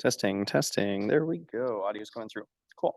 Testing, testing. There we go. Audio's going through. Cool.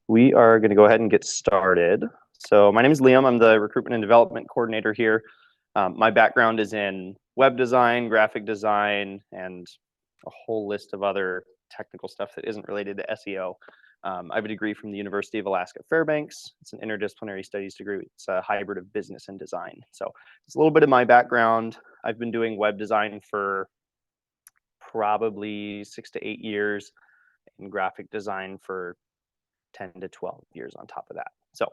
We are going to go ahead and get started. So my name is Liam. I'm the recruitment and development coordinator here. My background is in web design, graphic design, and a whole list of other technical stuff that isn't related to SEO. I have a degree from the University of Alaska Fairbanks. It's an interdisciplinary studies degree. It's a hybrid of business and design. So it's a little bit of my background. I've been doing web design for probably 6 to 8 years, and graphic design for 10 to 12 years on top of that. So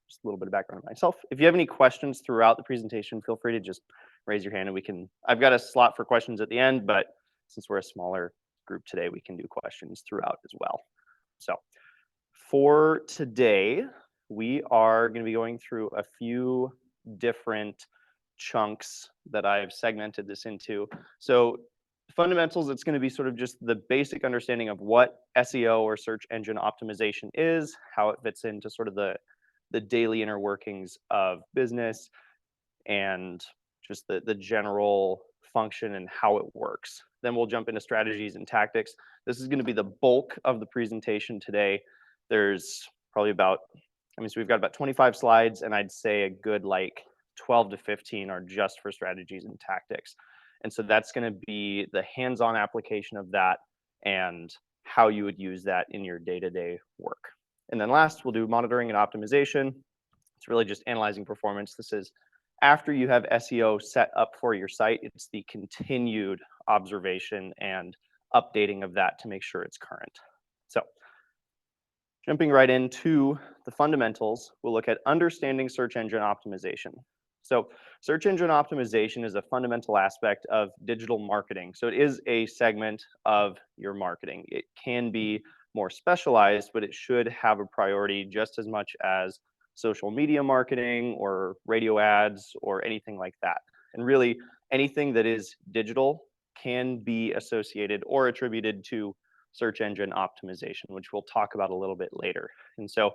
just a little bit of background on myself. If you have any questions throughout the presentation, feel free to just raise your hand and I've got a slot for questions at the end, but since we're a smaller group today, we can do questions throughout as well. So for today, we are going to be going through a few different chunks that I've segmented this into. So fundamentals, it's going to be sort of just the basic understanding of what SEO or search engine optimization is, how it fits into sort of the daily inner workings of business, and just the general function and how it works. Then we'll jump into strategies and tactics. This is going to be the bulk of the presentation today. There's probably so we've got about 25 slides, and I'd say a good like 12 to 15 are just for strategies and tactics. And so that's going to be the hands-on application of that and how you would use that in your day-to-day work. And then last, we'll do monitoring and optimization. It's really just analyzing performance. This is after you have SEO set up for your site. It's the continued observation and updating of that to make sure it's current. So jumping right into the fundamentals, we'll look at understanding search engine optimization. So search engine optimization is a fundamental aspect of digital marketing. So it is a segment of your marketing. It can be more specialized, but it should have a priority just as much as social media marketing or radio ads or anything like that. And really anything that is digital can be associated or attributed to search engine optimization, which we'll talk about a little bit later. And so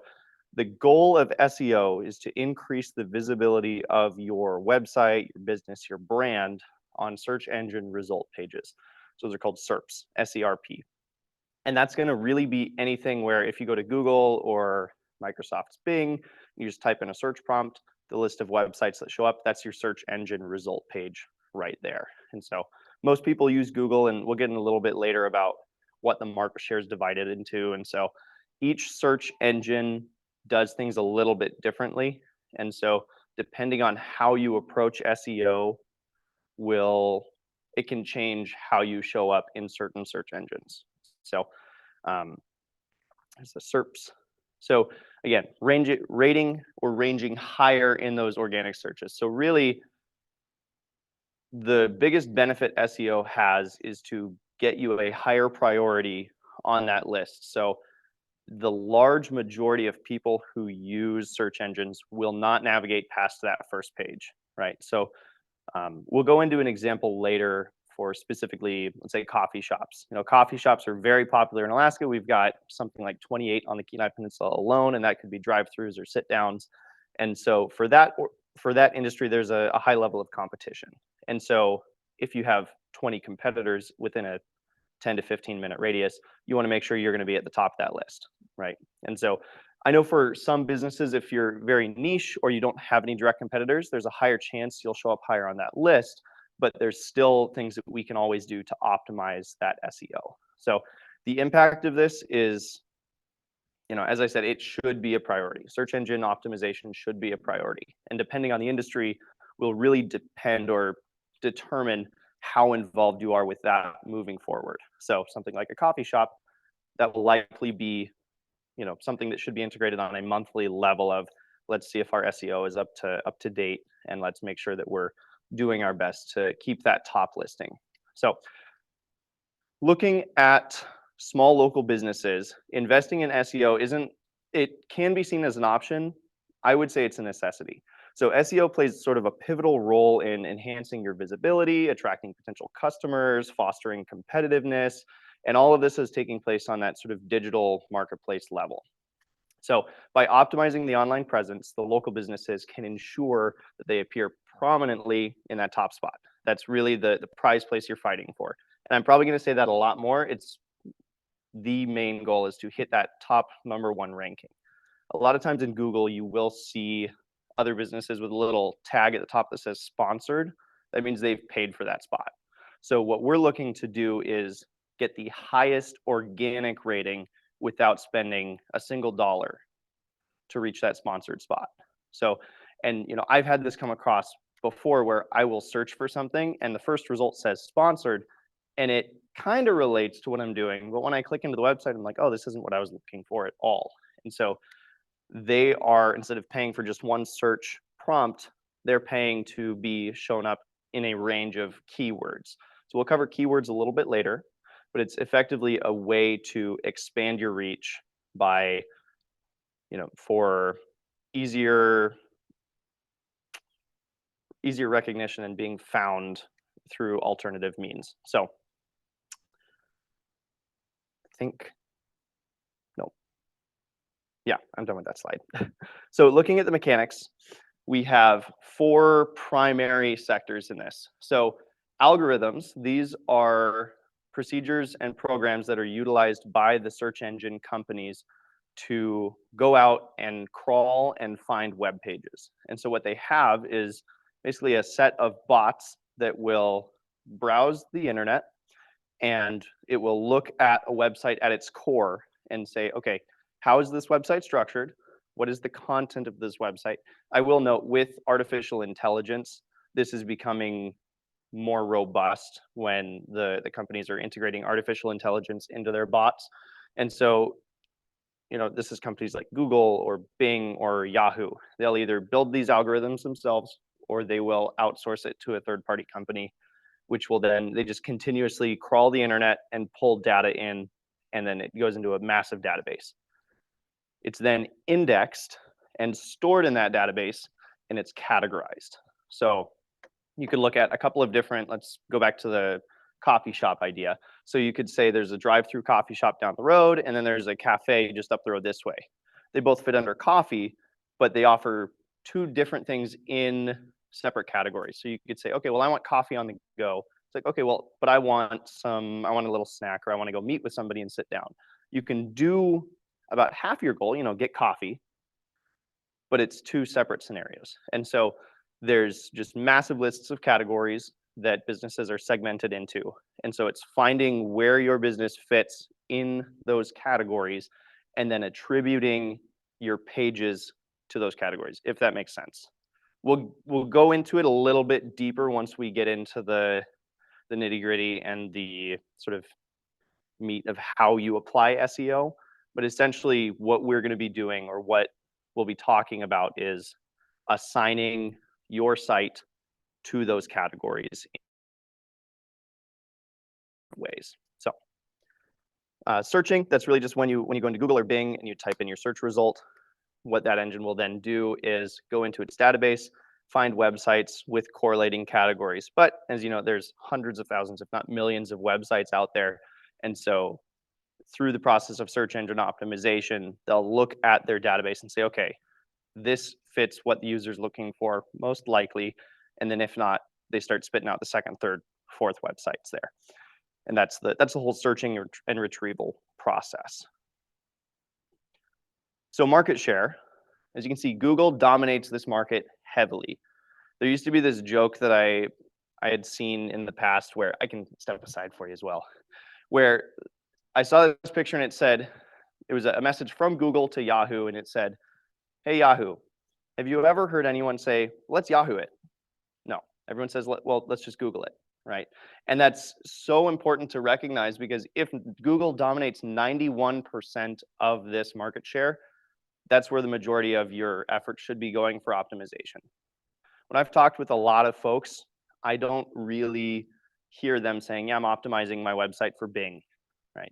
the goal of SEO is to increase the visibility of your website, your business, your brand on search engine result pages. So those are called SERPs, S-E-R-P. And that's going to really be anything where if you go to Google or Microsoft's Bing, you just type in a search prompt, the list of websites that show up, that's your search engine result page right there. And so most people use Google, and we'll get in a little bit later about what the market share is divided into. And so each search engine does things a little bit differently. And so depending on how you approach SEO, it can change how you show up in certain search engines. So there's the SERPs. So again, rating or ranging higher in those organic searches. So really the biggest benefit SEO has is to get you a higher priority on that list. So the large majority of people who use search engines will not navigate past that first page, right? So we'll go into an example later for specifically, let's say, coffee shops. You know, coffee shops are very popular in Alaska. We've got something like 28 on the Kenai Peninsula alone, and that could be drive-throughs or sit-downs. And so for that industry, there's a high level of competition. And so if you have 20 competitors within a 10 to 15 minute radius, you want to make sure you're going to be at the top of that list, right? And so I know for some businesses, if you're very niche or you don't have any direct competitors, there's a higher chance you'll show up higher on that list, but there's still things that we can always do to optimize that SEO. So the impact of this is, you know, as I said, it should be a priority. Search engine optimization should be a priority. And depending on the industry, will really depend or determine how involved you are with that moving forward. So something like a coffee shop, that will likely be, you know, something that should be integrated on a monthly level of, let's see if our SEO is up to date, and let's make sure that we're doing our best to keep that top listing. So looking at small local businesses, investing in SEO it can be seen as an option. I would say it's a necessity. So SEO plays sort of a pivotal role in enhancing your visibility, attracting potential customers, fostering competitiveness, and all of this is taking place on that sort of digital marketplace level. So by optimizing the online presence, the local businesses can ensure that they appear prominently in that top spot. That's really the prize place you're fighting for. And I'm probably going to say that a lot more. It's the main goal is to hit that top #1 ranking. A lot of times in Google, you will see other businesses with a little tag at the top that says sponsored. That means they've paid for that spot. So what we're looking to do is get the highest organic rating without spending a single dollar to reach that sponsored spot. So, and I've had this come across before where I will search for something and the first result says sponsored and it kind of relates to what I'm doing. But when I click into the website, I'm like, oh, this isn't what I was looking for at all. And so they are, instead of paying for just one search prompt, they're paying to be shown up in a range of keywords. So we'll cover keywords a little bit later, but it's effectively a way to expand your reach by, for easier recognition and being found through alternative means. So I think, no, yeah, I'm done with that slide. So looking at the mechanics, we have 4 primary sectors in this. So algorithms, these are procedures and programs that are utilized by the search engine companies to go out and crawl and find web pages. And so what they have is basically a set of bots that will browse the internet and it will look at a website at its core and say, okay, how is this website structured? What is the content of this website? I will note with artificial intelligence, this is becoming more robust when the companies are integrating artificial intelligence into their bots. And so, this is companies like Google or Bing or Yahoo. They'll either build these algorithms themselves or they will outsource it to a third-party company, which will then, they just continuously crawl the internet and pull data in, and then it goes into a massive database. It's then indexed and stored in that database, and it's categorized. So you could look at a couple of different, let's go back to the coffee shop idea. So you could say there's a drive-through coffee shop down the road, and then there's a cafe just up the road this way. They both fit under coffee, but they offer 2 different things in separate categories. So you could say, okay, well, I want coffee on the go. It's like, okay, well, but I want a little snack, or I want to go meet with somebody and sit down. You can do about half your goal, get coffee, but it's 2 separate scenarios. And so there's just massive lists of categories that businesses are segmented into. And so it's finding where your business fits in those categories and then attributing your pages to those categories, if that makes sense. We'll go into it a little bit deeper once we get into the nitty-gritty and the sort of meat of how you apply SEO. But essentially what we're going to be doing, or what we'll be talking about, is assigning your site to those categories in ways. So searching, that's really just when you go into Google or Bing and you type in your search result. What that engine will then do is go into its database, find websites with correlating categories. But as you know, there's hundreds of thousands, if not millions, of websites out there. And so through the process of search engine optimization, they'll look at their database and say, okay, this fits what the user's looking for most likely. And then if not, they start spitting out the 2nd, 3rd, 4th websites there. And that's the whole searching and retrieval process. So market share, as you can see, Google dominates this market heavily. There used to be this joke that I had seen in the past, where I can step aside for you as well, where I saw this picture and it said, it was a message from Google to Yahoo, and it said, hey Yahoo, have you ever heard anyone say, let's Yahoo it? No, everyone says, well, let's just Google it, right? And that's so important to recognize, because if Google dominates 91% of this market share, that's where the majority of your effort should be going for optimization. When I've talked with a lot of folks, I don't really hear them saying, yeah, I'm optimizing my website for Bing, right?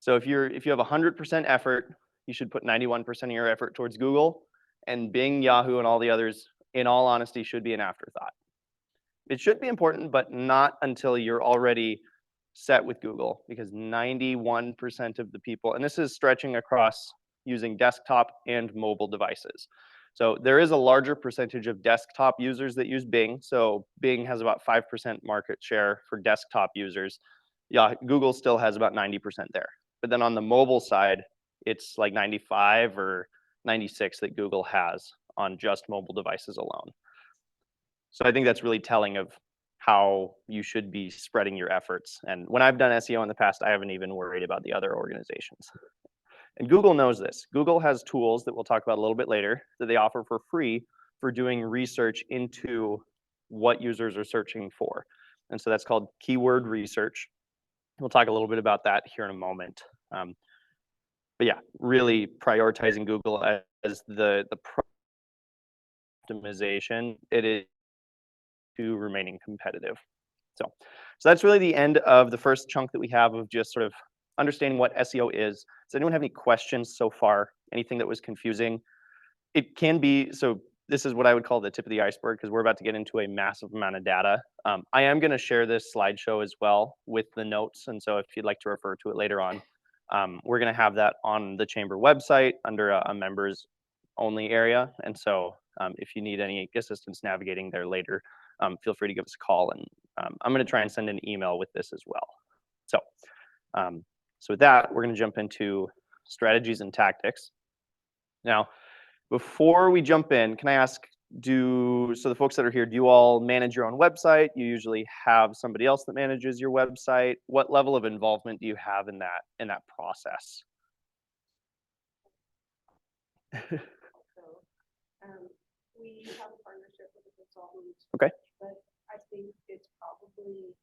So if you have 100% effort, you should put 91% of your effort towards Google, and Bing, Yahoo, and all the others, in all honesty, should be an afterthought. It should be important, but not until you're already set with Google, because 91% of the people, and this is stretching across using desktop and mobile devices. So there is a larger percentage of desktop users that use Bing. So Bing has about 5% market share for desktop users. Yeah, Google still has about 90% there. But then on the mobile side, it's like 95 or 96 that Google has on just mobile devices alone. So I think that's really telling of how you should be spreading your efforts. And when I've done SEO in the past, I haven't even worried about the other organizations. And Google knows this. Google has tools that we'll talk about a little bit later that they offer for free for doing research into what users are searching for. And so that's called keyword research. We'll talk a little bit about that here in a moment. But yeah, really prioritizing Google as the optimization it is to remaining competitive. So that's really the end of the first chunk that we have of just sort of understanding what SEO is. Does anyone have any questions so far? Anything that was confusing? It can be, so this is what I would call the tip of the iceberg because we're about to get into a massive amount of data. I am going to share this slideshow as well with the notes. And so if you'd like to refer to it later on, we're going to have that on the Chamber website under a members only area. And so if you need any assistance navigating there later, feel free to give us a call. And I'm going to try and send an email with this as well. So, so with that, we're going to jump into strategies and tactics. Now, before we jump in, can I ask, so the folks that are here, do you all manage your own website? You usually have somebody else that manages your website. What level of involvement do you have in that process? We have a partnership with a consultant. Okay. But I think it's probably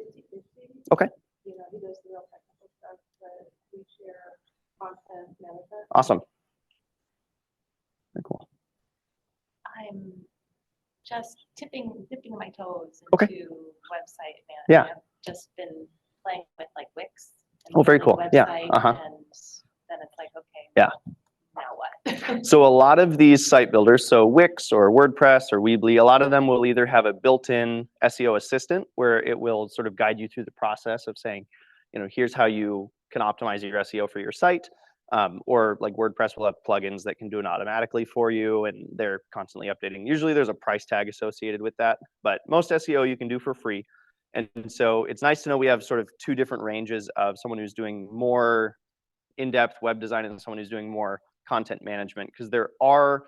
50-50. Okay. You know, he does the real technical stuff, but we share content management. Awesome. Very cool. I'm just dipping my toes into website management. Yeah. I've just been playing with like Wix. Oh, very cool. Yeah. And then it's like, okay. Yeah. Now what? So a lot of these site builders, so Wix or WordPress or Weebly, a lot of them will either have a built-in SEO assistant where it will sort of guide you through the process of saying, you know, here's how you can optimize your SEO for your site. Or like WordPress will have plugins that can do it automatically for you, and they're constantly updating. Usually there's a price tag associated with that, but most SEO you can do for free. And so it's nice to know we have sort of two different ranges of someone who's doing more in-depth web design and someone who's doing more content management, because there are,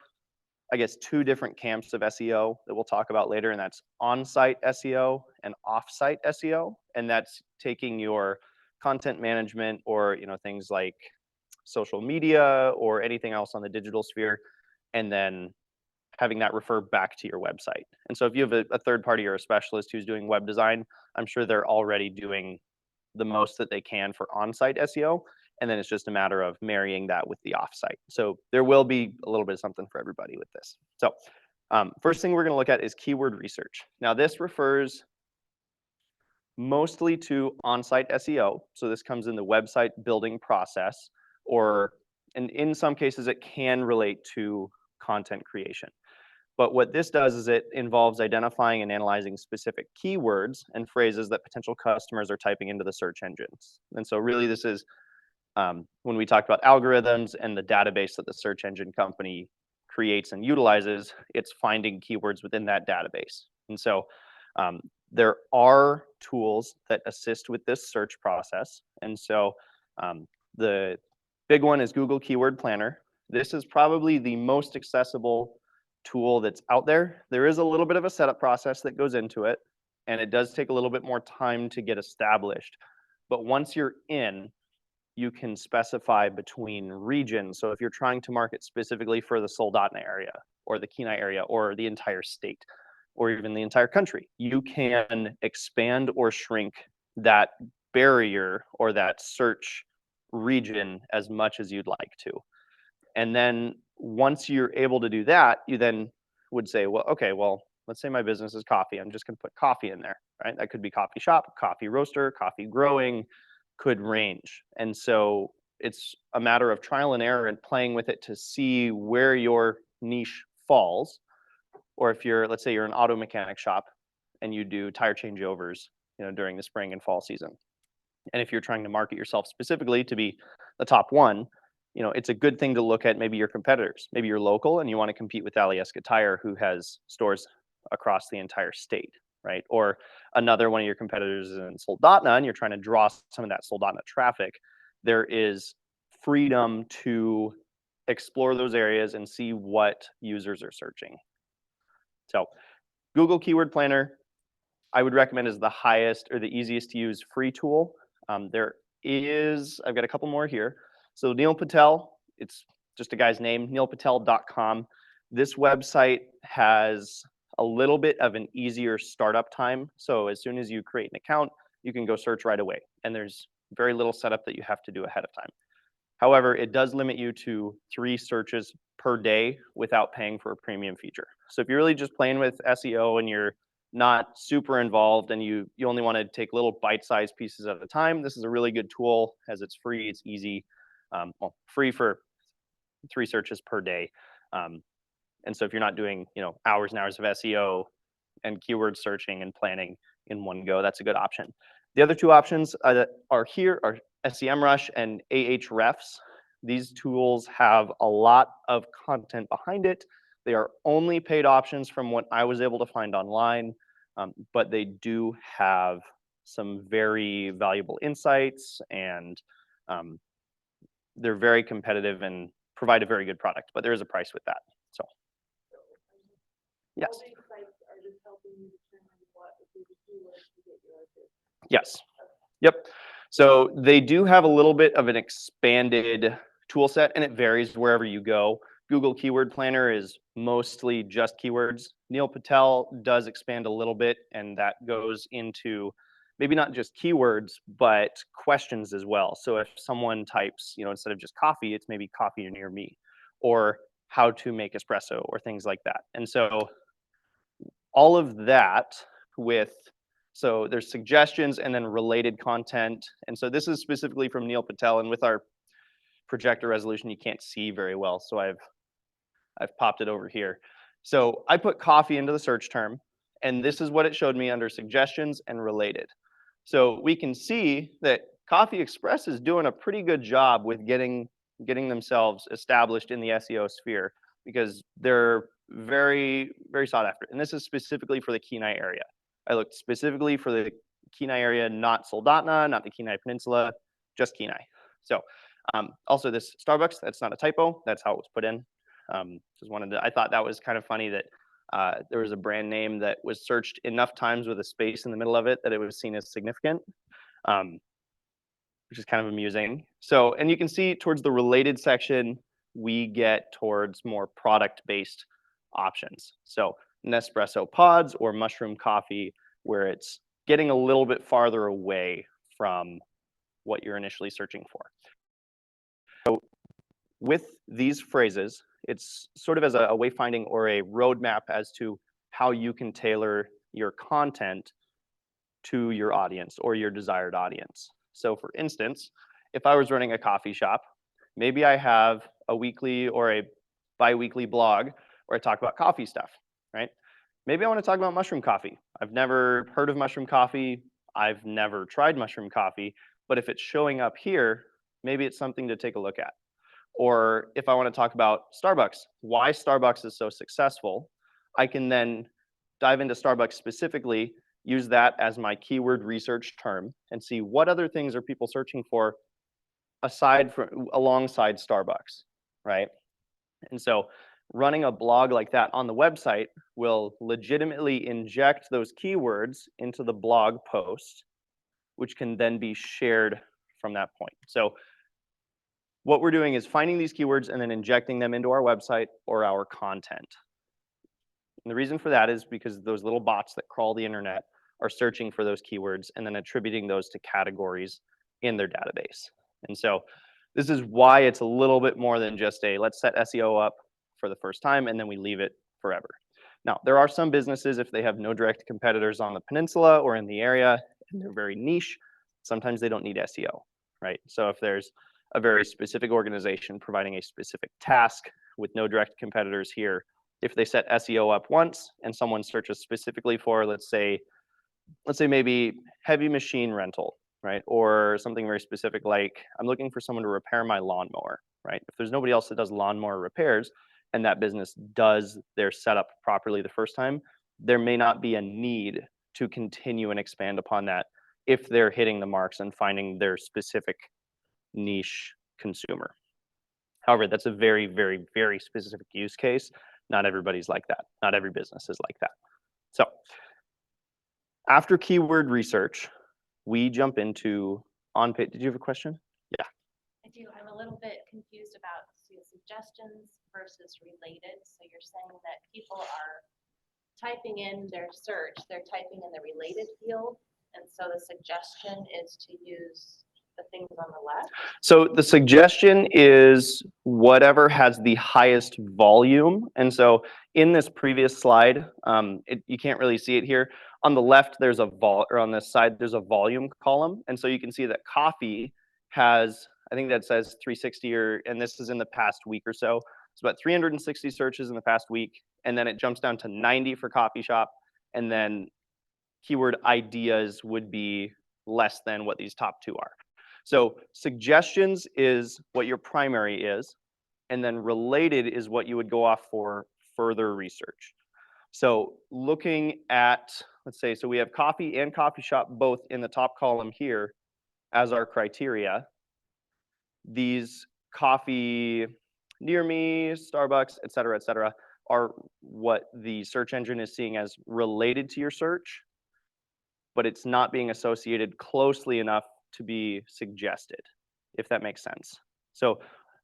I guess, two different camps of SEO that we'll talk about later, and that's on-site SEO and off-site SEO. And that's taking your content management or, you know, things like social media or anything else on the digital sphere, and then having that refer back to your website. And so if you have a third party or a specialist who's doing web design, I'm sure they're already doing the most that they can for on-site SEO. And then it's just a matter of marrying that with the off-site. So there will be a little bit of something for everybody with this. So first thing we're going to look at is keyword research. Now this refers mostly to on-site SEO. So this comes in the website building process, and in some cases it can relate to content creation. But what this does is it involves identifying and analyzing specific keywords and phrases that potential customers are typing into the search engines. And so really this is when we talked about algorithms and the database that the search engine company creates and utilizes, it's finding keywords within that database. And so there are tools that assist with this search process. And so the big one is Google Keyword Planner. This is probably the most accessible tool that's out there. There is a little bit of a setup process that goes into it, and it does take a little bit more time to get established. But once you're in, you can specify between regions. So if you're trying to market specifically for the Soldotna area or the Kenai area or the entire state or even the entire country, you can expand or shrink that barrier or that search region as much as you'd like to. And then once you're able to do that, you then would say, well, okay, well, let's say my business is coffee. I'm just going to put coffee in there, right? That could be coffee shop, coffee roaster, coffee growing, could range. And so it's a matter of trial and error and playing with it to see where your niche falls. Or if you're, let's say you're an auto mechanic shop and you do tire changeovers, you know, during the spring and fall season. And if you're trying to market yourself specifically to be the top one, you know, it's a good thing to look at maybe your competitors. Maybe you're local and you want to compete with Alyeska Tire, who has stores across the entire state, right? Or another one of your competitors is in Soldotna and you're trying to draw some of that Soldotna traffic. There is freedom to explore those areas and see what users are searching. So Google Keyword Planner, I would recommend, is the highest or the easiest to use free tool. I've got a couple more here. So Neil Patel, it's just a guy's name, neilpatel.com. This website has a little bit of an easier startup time. So as soon as you create an account, you can go search right away. And there's very little setup that you have to do ahead of time. However, it does limit you to 3 searches per day without paying for a premium feature. So if you're really just playing with SEO and you're not super involved and you only want to take little bite-sized pieces at a time, this is a really good tool as it's free, it's easy, free for 3 searches per day. And so if you're not doing, hours and hours of SEO and keyword searching and planning in one go, that's a good option. The other 2 options that are here are SEMrush and Ahrefs. These tools have a lot of content behind it. They are only paid options from what I was able to find online, but they do have some very valuable insights, and they're very competitive and provide a very good product, but there is a price with that. So, yes. All these sites are just helping you determine what would be the keywords to get your business. Yes. Yep. So they do have a little bit of an expanded tool set, and it varies wherever you go. Google Keyword Planner is mostly just keywords. Neil Patel does expand a little bit, and that goes into maybe not just keywords, but questions as well. So if someone types, instead of just coffee, it's maybe coffee near me, or how to make espresso, or things like that. And so all of that so there's suggestions and then related content. And so this is specifically from Neil Patel, and with our projector resolution, you can't see very well. So I've popped it over here. So I put coffee into the search term, and this is what it showed me under suggestions and related. So we can see that Coffee Express is doing a pretty good job with getting themselves established in the SEO sphere, because they're very, very sought after. And this is specifically for the Kenai area. I looked specifically for the Kenai area, not Soldotna, not the Kenai Peninsula, just Kenai. So also this Starbucks, that's not a typo, that's how it was put in. I thought that was kind of funny that there was a brand name that was searched enough times with a space in the middle of it that it was seen as significant, which is kind of amusing. So, and you can see towards the related section, we get towards more product-based options. So Nespresso pods or mushroom coffee, where it's getting a little bit farther away from what you're initially searching for. So with these phrases, it's sort of as a wayfinding or a roadmap as to how you can tailor your content to your audience or your desired audience. So for instance, if I was running a coffee shop, maybe I have a weekly or a bi-weekly blog where I talk about coffee stuff, right? Maybe I want to talk about mushroom coffee. I've never heard of mushroom coffee. I've never tried mushroom coffee, but if it's showing up here, maybe it's something to take a look at. Or if I want to talk about Starbucks, why Starbucks is so successful, I can then dive into Starbucks specifically, use that as my keyword research term, and see what other things are people searching for alongside Starbucks, right? And so running a blog like that on the website will legitimately inject those keywords into the blog post, which can then be shared from that point. So what we're doing is finding these keywords and then injecting them into our website or our content. And the reason for that is because those little bots that crawl the internet are searching for those keywords and then attributing those to categories in their database. And so this is why it's a little bit more than just let's set SEO up for the first time and then we leave it forever. Now, there are some businesses, if they have no direct competitors on the peninsula or in the area, and they're very niche, sometimes they don't need SEO, right? So if there's a very specific organization providing a specific task with no direct competitors here, if they set SEO up once and someone searches specifically for, let's say maybe heavy machine rental, right? Or something very specific like, I'm looking for someone to repair my lawnmower, right? If there's nobody else that does lawnmower repairs and that business does their setup properly the first time, there may not be a need to continue and expand upon that if they're hitting the marks and finding their specific niche consumer. However, that's a very, very, very specific use case. Not everybody's like that. Not every business is like that. So after keyword research, we jump into on-page. Did you have a question? Yeah. I do. I'm a little bit confused about suggestions versus related. So you're saying that people are typing in their search, they're typing in the related field, and so the suggestion is to use the things on the left? So the suggestion is whatever has the highest volume. And so in this previous slide, you can't really see it here. On the left, there's a or on this side, there's a volume column. And so you can see that coffee has, I think that says 360, and this is in the past week or so. It's about 360 searches in the past week. And then it jumps down to 90 for coffee shop. And then keyword ideas would be less than what these top two are. So suggestions is what your primary is, and then related is what you would go off for further research. So looking at, let's say, so we have coffee and coffee shop both in the top column here as our criteria. These coffee near me, Starbucks, et cetera, are what the search engine is seeing as related to your search, but it's not being associated closely enough to be suggested, if that makes sense. So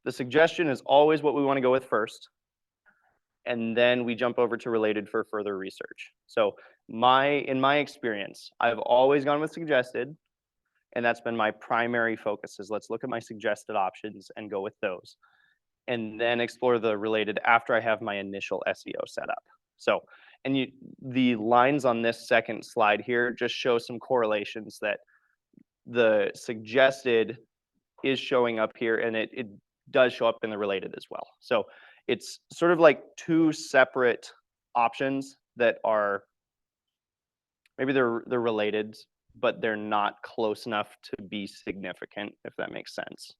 the suggestion is always what we want to go with first, and then we jump over to related for further research. So in my experience, I've always gone with suggested, and that's been my primary focus is let's look at my suggested options and go with those, and then explore the related after I have my initial SEO set up. So, and the lines on this second slide here just show some correlations that the suggested is showing up here, and it does show up in the related as well. So it's sort of like two separate options that are, maybe they're related, but they're not close enough to be significant, if that makes sense.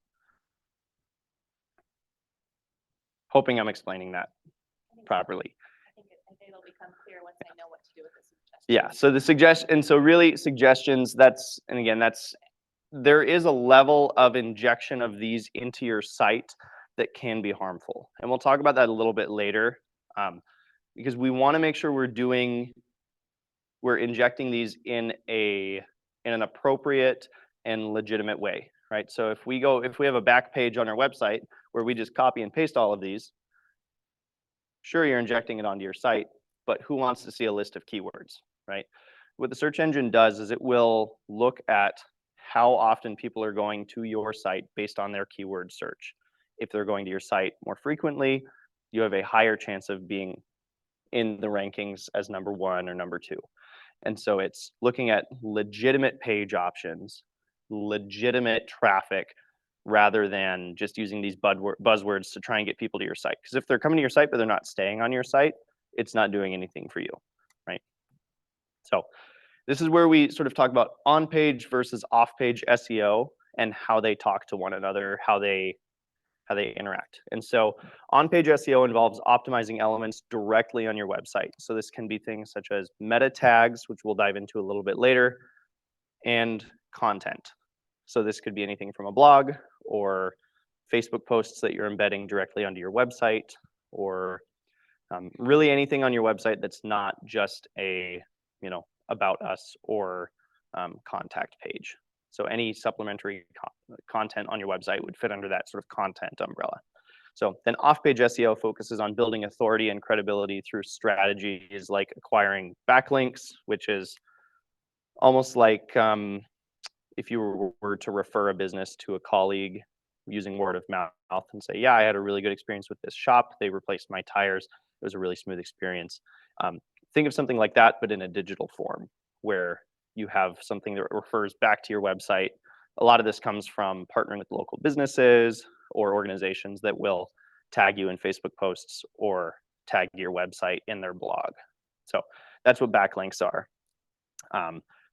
Hoping I'm explaining that properly. I think it'll become clear once I know what to do with the suggestion. Yeah, so the suggestion, and so really suggestions, there is a level of injection of these into your site that can be harmful. And we'll talk about that a little bit later, because we want to make sure we're injecting these in an appropriate and legitimate way, right? So if we have a back page on our website where we just copy and paste all of these, sure, you're injecting it onto your site, but who wants to see a list of keywords, right? What the search engine does is it will look at how often people are going to your site based on their keyword search. If they're going to your site more frequently, you have a higher chance of being in the rankings as number 1 or number 2. And so it's looking at legitimate page options, legitimate traffic, rather than just using these buzzwords to try and get people to your site. Because if they're coming to your site but they're not staying on your site, it's not doing anything for you, right? So this is where we sort of talk about on-page versus off-page SEO and how they talk to one another, how they interact. And so on-page SEO involves optimizing elements directly on your website. So this can be things such as meta tags, which we'll dive into a little bit later, and content. So this could be anything from a blog or Facebook posts that you're embedding directly onto your website, or really anything on your website that's not just a, about us or contact page. So any supplementary content on your website would fit under that sort of content umbrella. So then off-page SEO focuses on building authority and credibility through strategies like acquiring backlinks, which is almost like if you were to refer a business to a colleague using word of mouth and say, yeah, I had a really good experience with this shop. They replaced my tires. It was a really smooth experience. Think of something like that, but in a digital form, where you have something that refers back to your website. A lot of this comes from partnering with local businesses or organizations that will tag you in Facebook posts or tag your website in their blog. So that's what backlinks are.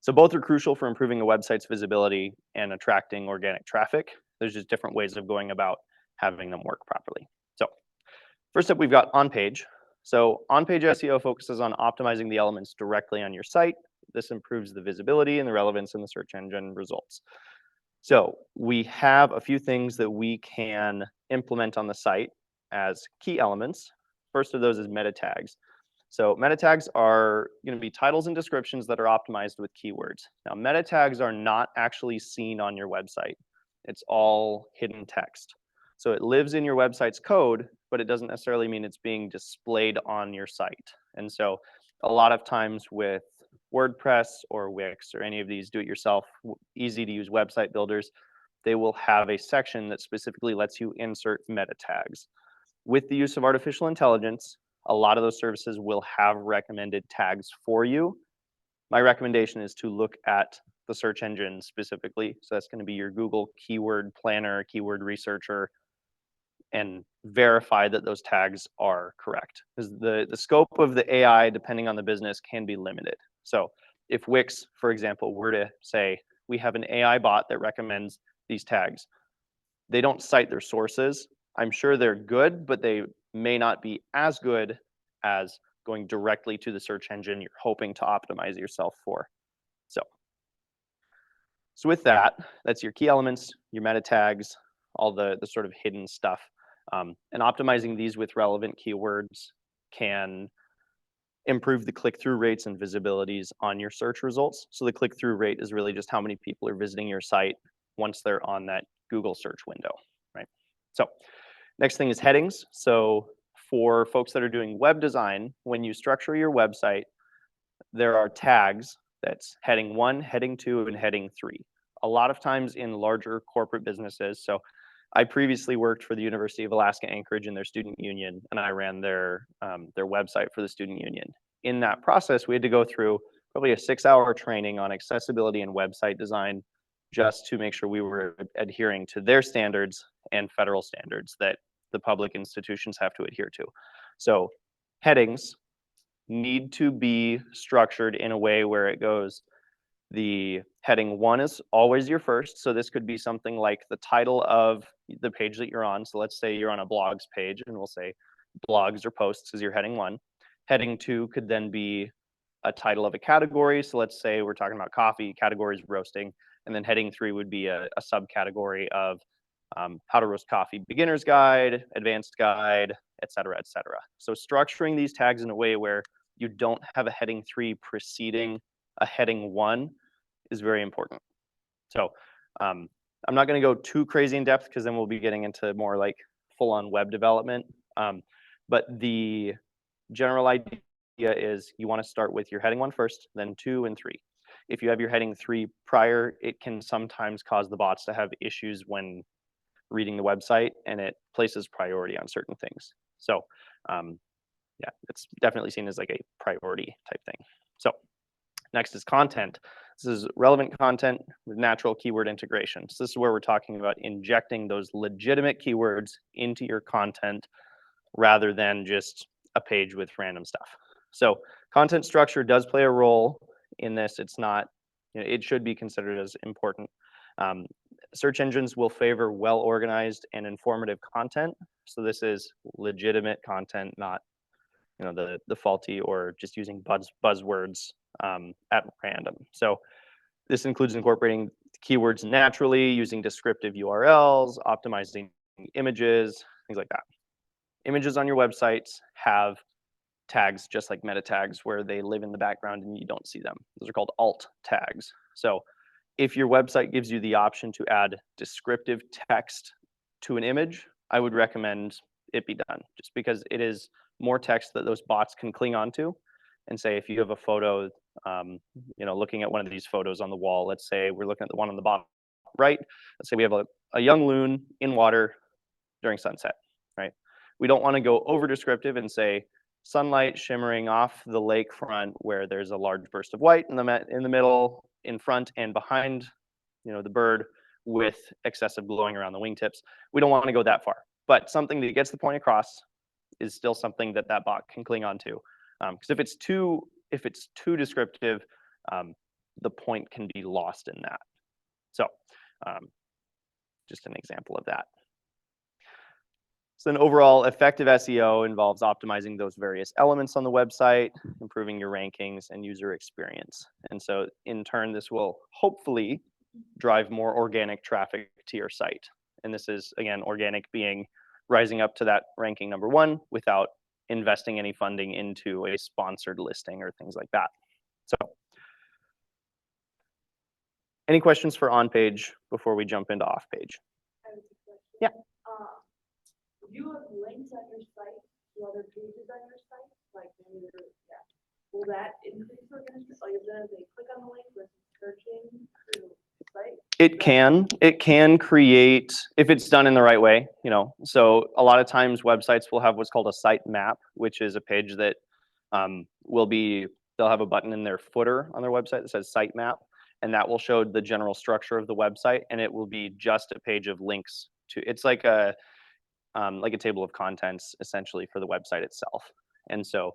So both are crucial for improving a website's visibility and attracting organic traffic. There's just different ways of going about having them work properly. So first up, we've got on-page. So on-page SEO focuses on optimizing the elements directly on your site. This improves the visibility and the relevance in the search engine results. So we have a few things that we can implement on the site as key elements. First of those is meta tags. So meta tags are going to be titles and descriptions that are optimized with keywords. Now, meta tags are not actually seen on your website. It's all hidden text. So it lives in your website's code, but it doesn't necessarily mean it's being displayed on your site. And so a lot of times with WordPress or Wix or any of these do-it-yourself, easy to use website builders, they will have a section that specifically lets you insert meta tags. With the use of artificial intelligence, a lot of those services will have recommended tags for you. My recommendation is to look at the search engine specifically. So that's going to be your Google Keyword Planner, Keyword Researcher, and verify that those tags are correct. Because the scope of the AI, depending on the business, can be limited. So if Wix, for example, were to say, we have an AI bot that recommends these tags, they don't cite their sources. I'm sure they're good, but they may not be as good as going directly to the search engine you're hoping to optimize yourself for. So with that, that's your key elements, your meta tags, all the sort of hidden stuff. And optimizing these with relevant keywords can improve the click-through rates and visibilities on your search results. So the click-through rate is really just how many people are visiting your site once they're on that Google search window, right? So next thing is headings. So for folks that are doing web design, when you structure your website, there are tags that's heading 1, heading 2, and heading 3. A lot of times in larger corporate businesses, so I previously worked for the University of Alaska Anchorage in their student union, and I ran their website for the student union. In that process, we had to go through probably a 6-hour training on accessibility and website design just to make sure we were adhering to their standards and federal standards that the public institutions have to adhere to. So headings need to be structured in a way where it goes, the heading 1 is always your first. So this could be something like the title of the page that you're on. So let's say you're on a blogs page and we'll say blogs or posts is your heading 1. Heading 2 could then be a title of a category. So let's say we're talking about coffee, categories roasting. And then heading 3 would be a subcategory of how to roast coffee, beginner's guide, advanced guide, et cetera, et cetera. So structuring these tags in a way where you don't have a heading 3 preceding a heading 1 is very important. So I'm not going to go too crazy in depth because then we'll be getting into more like full-on web development. But the general idea is you want to start with your heading 1 first, then 2 and 3. If you have your heading 3 prior, it can sometimes cause the bots to have issues when reading the website, and it places priority on certain things. So yeah, it's definitely seen as like a priority type thing. So next is content. This is relevant content with natural keyword integration. So this is where we're talking about injecting those legitimate keywords into your content rather than just a page with random stuff. So content structure does play a role in this. It's not, it should be considered as important. Search engines will favor well-organized and informative content. So this is legitimate content, not the faulty or just using buzzwords at random. So this includes incorporating keywords naturally, using descriptive URLs, optimizing images, things like that. Images on your websites have tags just like meta tags where they live in the background and you don't see them. Those are called alt tags. So if your website gives you the option to add descriptive text to an image, I would recommend it be done just because it is more text that those bots can cling onto. And say if you have a photo, looking at one of these photos on the wall, let's say we're looking at the one on the bottom right. Let's say we have a young loon in water during sunset, right? We don't want to go over descriptive and say sunlight shimmering off the lakefront where there's a large burst of white in the middle, in front and behind, the bird with excessive glowing around the wingtips. We don't want to go that far, but something that gets the point across is still something that bot can cling on to. Because if it's too descriptive, the point can be lost in that. So just an example of that. So then overall, effective SEO involves optimizing those various elements on the website, improving your rankings and user experience. And so in turn, this will hopefully drive more organic traffic to your site. And this is, again, organic being rising up to that ranking number 1 without investing any funding into a sponsored listing or things like that. So any questions for on page before we jump into off page? I have a question. Yeah. You have links on your site to other pages on your site, like maybe will that increase organization? Like, if they click on the link versus searching through the site? It can create, if it's done in the right way, so a lot of times websites will have what's called a site map, which is a page that they'll have a button in their footer on their website that says site map, and that will show the general structure of the website, and it will be just a page of links to, it's like a table of contents essentially for the website itself. And so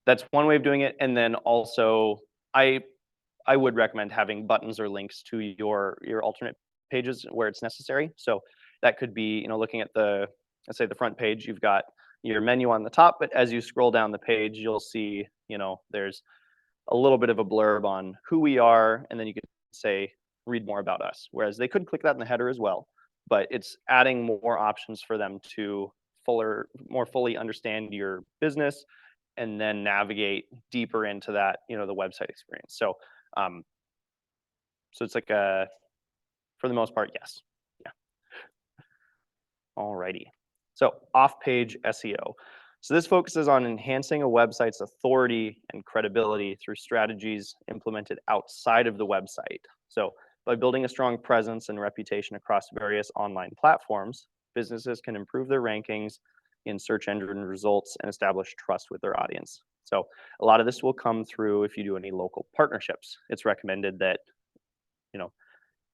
that's one way of doing it. And then also I would recommend having buttons or links to your alternate pages where it's necessary. So that could be, looking at let's say the front page, you've got your menu on the top, but as you scroll down the page, you'll see, there's a little bit of a blurb on who we are, and then you could say, read more about us. Whereas they could click that in the header as well, but it's adding more options for them to more fully understand your business and then navigate deeper into that, the website experience. So it's like for the most part, yes. Yeah. Alrighty. So off-page SEO. So this focuses on enhancing a website's authority and credibility through strategies implemented outside of the website. So by building a strong presence and reputation across various online platforms, businesses can improve their rankings in search engine results and establish trust with their audience. So a lot of this will come through if you do any local partnerships. It's recommended that,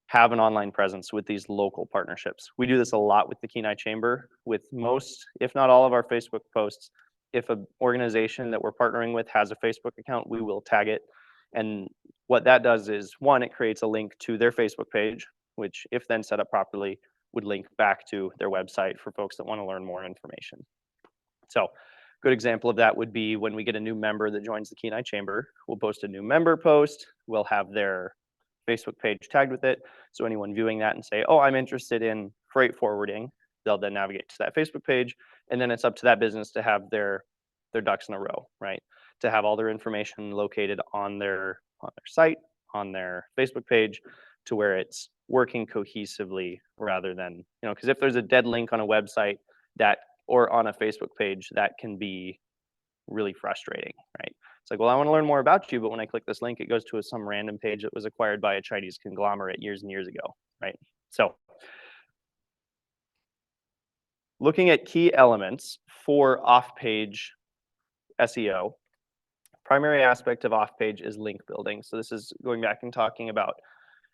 have an online presence with these local partnerships. We do this a lot with the Kenai Chamber, with most, if not all of our Facebook posts. If an organization that we're partnering with has a Facebook account, we will tag it. And what that does is, one, it creates a link to their Facebook page, which if then set up properly, would link back to their website for folks that want to learn more information. So good example of that would be when we get a new member that joins the Kenai Chamber, we'll post a new member post, we'll have their Facebook page tagged with it. So anyone viewing that and say, oh, I'm interested in freight forwarding, they'll then navigate to that Facebook page. And then it's up to that business to have their ducks in a row, right? To have all their information located on their site, on their Facebook page, to where it's working cohesively rather than, because if there's a dead link on a website or on a Facebook page, that can be really frustrating, right? It's like, well, I want to learn more about you, but when I click this link, it goes to some random page that was acquired by a Chinese conglomerate years and years ago, right? So looking at key elements for off-page SEO, primary aspect of off-page is link building. So this is going back and talking about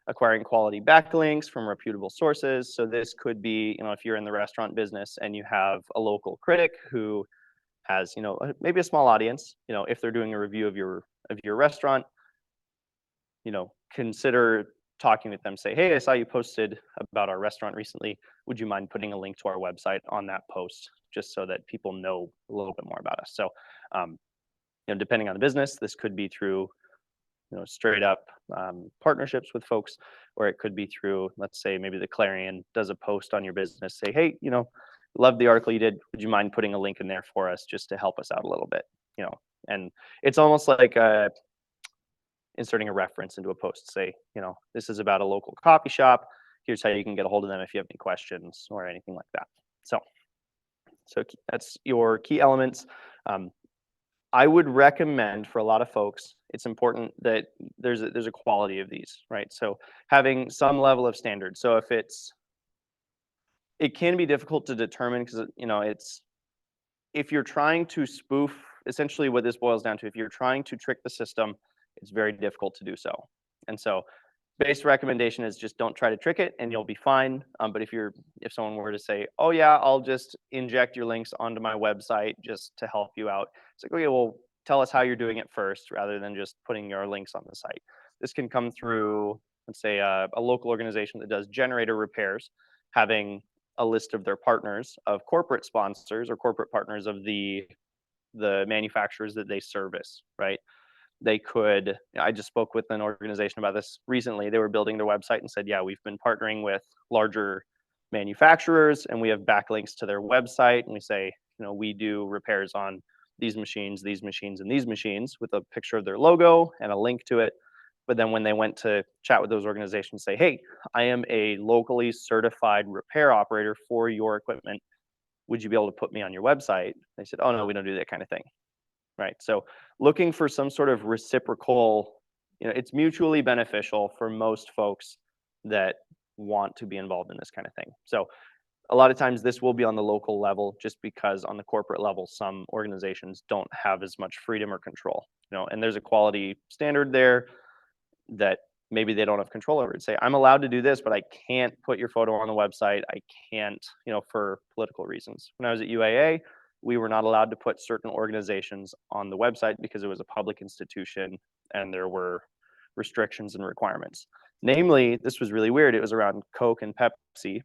acquiring quality backlinks from reputable sources. So this could be, if you're in the restaurant business and you have a local critic who has, maybe a small audience, if they're doing a review of your restaurant, consider talking with them, say, hey, I saw you posted about our restaurant recently. Would you mind putting a link to our website on that post, just so that people know a little bit more about us? So, depending on the business, this could be through, straight up partnerships with folks, or it could be through, let's say, maybe the Clarion does a post on your business, say, hey, love the article you did. Would you mind putting a link in there for us just to help us out a little bit? And it's almost like inserting a reference into a post. Say, this is about a local coffee shop. Here's how you can get a hold of them if you have any questions or anything like that. So that's your key elements. I would recommend for a lot of folks, it's important that there's a quality of these, right? So having some level of standard. So it can be difficult to determine because, if you're trying to spoof, essentially what this boils down to, if you're trying to trick the system, it's very difficult to do so. And so base recommendation is just don't try to trick it and you'll be fine. But if someone were to say, oh yeah, I'll just inject your links onto my website just to help you out. It's like, okay, well, tell us how you're doing it first rather than just putting your links on the site. This can come through, let's say, a local organization that does generator repairs, having a list of their partners, of corporate sponsors or corporate partners of the manufacturers that they service, right? they could, I just spoke with an organization about this recently. They were building their website and said, yeah, we've been partnering with larger manufacturers and we have backlinks to their website. And we say, we do repairs on these machines, and these machines with a picture of their logo and a link to it. But then when they went to chat with those organizations, say, hey, I am a locally certified repair operator for your equipment. Would you be able to put me on your website? They said, oh, no, we don't do that kind of thing. Right. So looking for some sort of reciprocal, it's mutually beneficial for most folks that want to be involved in this kind of thing. So a lot of times this will be on the local level just because on the corporate level, some organizations don't have as much freedom or control, and there's a quality standard there that maybe they don't have control over it. Say, I'm allowed to do this, but I can't put your photo on the website. I can't, for political reasons. When I was at UAA, we were not allowed to put certain organizations on the website because it was a public institution and there were restrictions and requirements. Namely, this was really weird. It was around Coke and Pepsi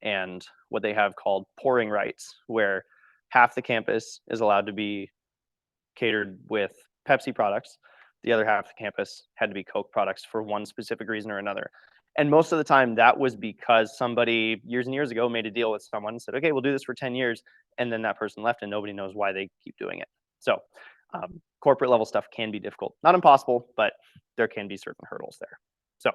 and what they have called pouring rights, where half the campus is allowed to be catered with Pepsi products. The other half of the campus had to be Coke products for one specific reason or another. And most of the time that was because somebody years and years ago made a deal with someone and said, okay, we'll do this for 10 years. And then that person left and nobody knows why they keep doing it. So corporate level stuff can be difficult. Not impossible, but there can be certain hurdles there. So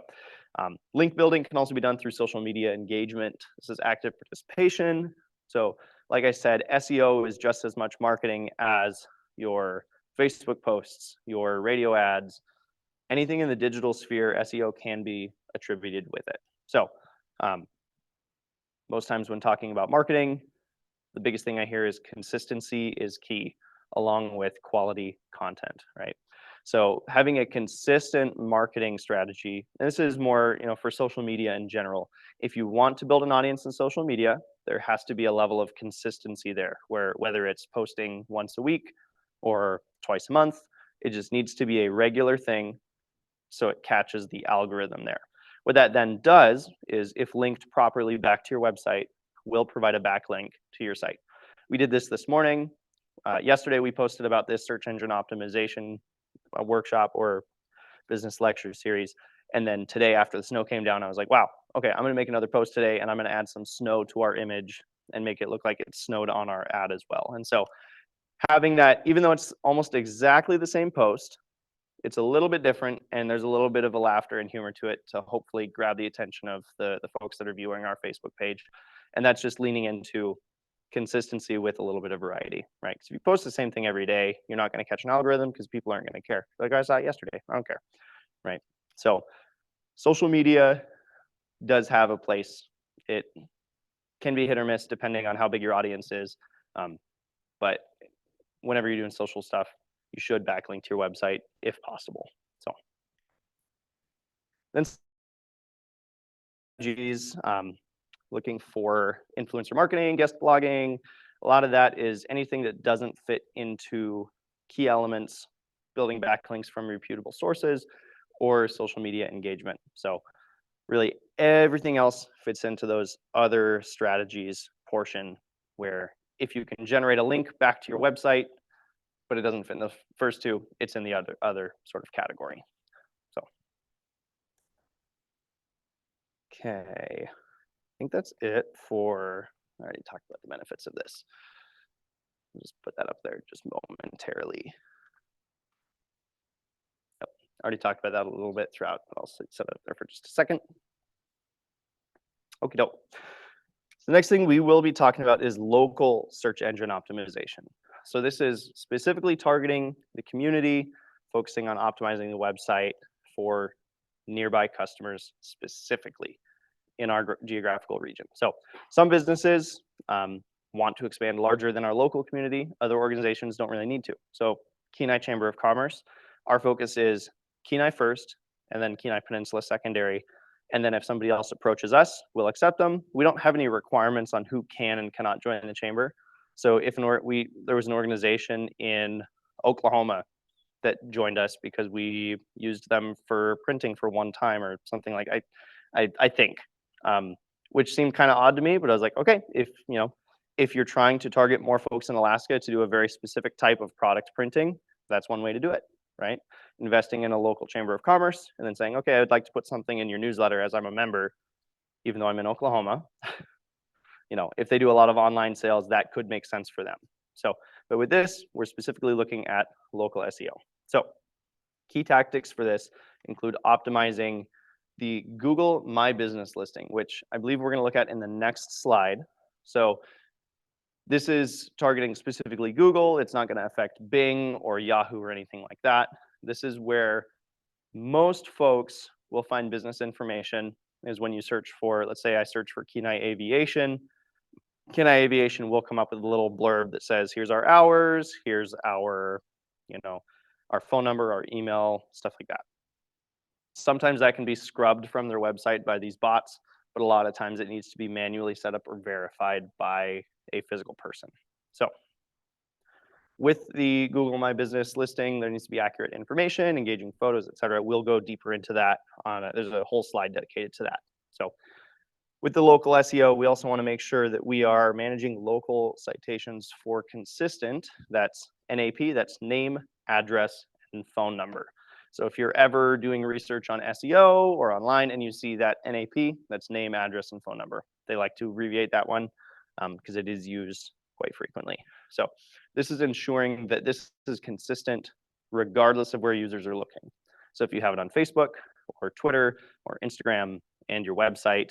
link building can also be done through social media engagement. This is active participation. So like I said, SEO is just as much marketing as your Facebook posts, your radio ads, anything in the digital sphere, SEO can be attributed with it. So most times when talking about marketing, the biggest thing I hear is consistency is key, along with quality content, right? So having a consistent marketing strategy, and this is more, for social media in general. If you want to build an audience in social media, there has to be a level of consistency there, where whether it's posting once a week or twice a month, it just needs to be a regular thing so it catches the algorithm there. What that then does is, if linked properly back to your website, will provide a backlink to your site. We did this morning. Yesterday, we posted about this search engine optimization workshop or business lecture series. And then today, after the snow came down, I was like, wow, okay, I'm going to make another post today and I'm going to add some snow to our image and make it look like it snowed on our ad as well. And so having that, even though it's almost exactly the same post, it's a little bit different and there's a little bit of a laughter and humor to it to hopefully grab the attention of the folks that are viewing our Facebook page. And that's just leaning into consistency with a little bit of variety, right? Because if you post the same thing every day, you're not going to catch an algorithm because people aren't going to care. Like, I saw it yesterday, I don't care, right? So social media does have a place. It can be hit or miss depending on how big your audience is. But whenever you're doing social stuff, you should backlink to your website if possible. So then strategies, looking for influencer marketing, guest blogging. A lot of that is anything that doesn't fit into key elements, building backlinks from reputable sources, or social media engagement. So really everything else fits into those other strategies portion, where if you can generate a link back to your website, but it doesn't fit in the first two, it's in the other sort of category. So, okay. I think that's it for, I already talked about the benefits of this. I'll just put that up there just momentarily. Yep, already talked about that a little bit throughout, but I'll set it up there for just a second. Okie doke. So the next thing we will be talking about is local search engine optimization. So this is specifically targeting the community, focusing on optimizing the website for nearby customers specifically in our geographical region. So some businesses want to expand larger than our local community. Other organizations don't really need to. So Kenai Chamber of Commerce, our focus is Kenai first, and then Kenai Peninsula secondary. And then if somebody else approaches us, we'll accept them. We don't have any requirements on who can and cannot join the chamber. So if there was an organization in Oklahoma that joined us because we used them for printing for one time or something, like I think, which seemed kind of odd to me, but I was like, okay, if you're trying to target more folks in Alaska to do a very specific type of product printing, that's one way to do it, right? Investing in a local chamber of commerce and then saying, okay, I'd like to put something in your newsletter as I'm a member, even though I'm in Oklahoma. If they do a lot of online sales, that could make sense for them. So, but with this, we're specifically looking at local SEO. So key tactics for this include optimizing the Google My Business listing, which I believe we're going to look at in the next slide. So this is targeting specifically Google. It's not going to affect Bing or Yahoo or anything like that. This is where most folks will find business information, is when you search for, let's say I search for Kenai Aviation. Kenai Aviation will come up with a little blurb that says, here's our hours, here's our, our phone number, our email, stuff like that. Sometimes that can be scrubbed from their website by these bots, but a lot of times it needs to be manually set up or verified by a physical person. So with the Google My Business listing, there needs to be accurate information, engaging photos, etc. We'll go deeper into that. There's a whole slide dedicated to that. So with the local SEO, we also want to make sure that we are managing local citations for consistent. That's NAP, that's name, address, and phone number. So if you're ever doing research on SEO or online and you see that NAP, that's name, address, and phone number. They like to abbreviate that one because it is used quite frequently. So this is ensuring that this is consistent regardless of where users are looking. So if you have it on Facebook or Twitter or Instagram and your website,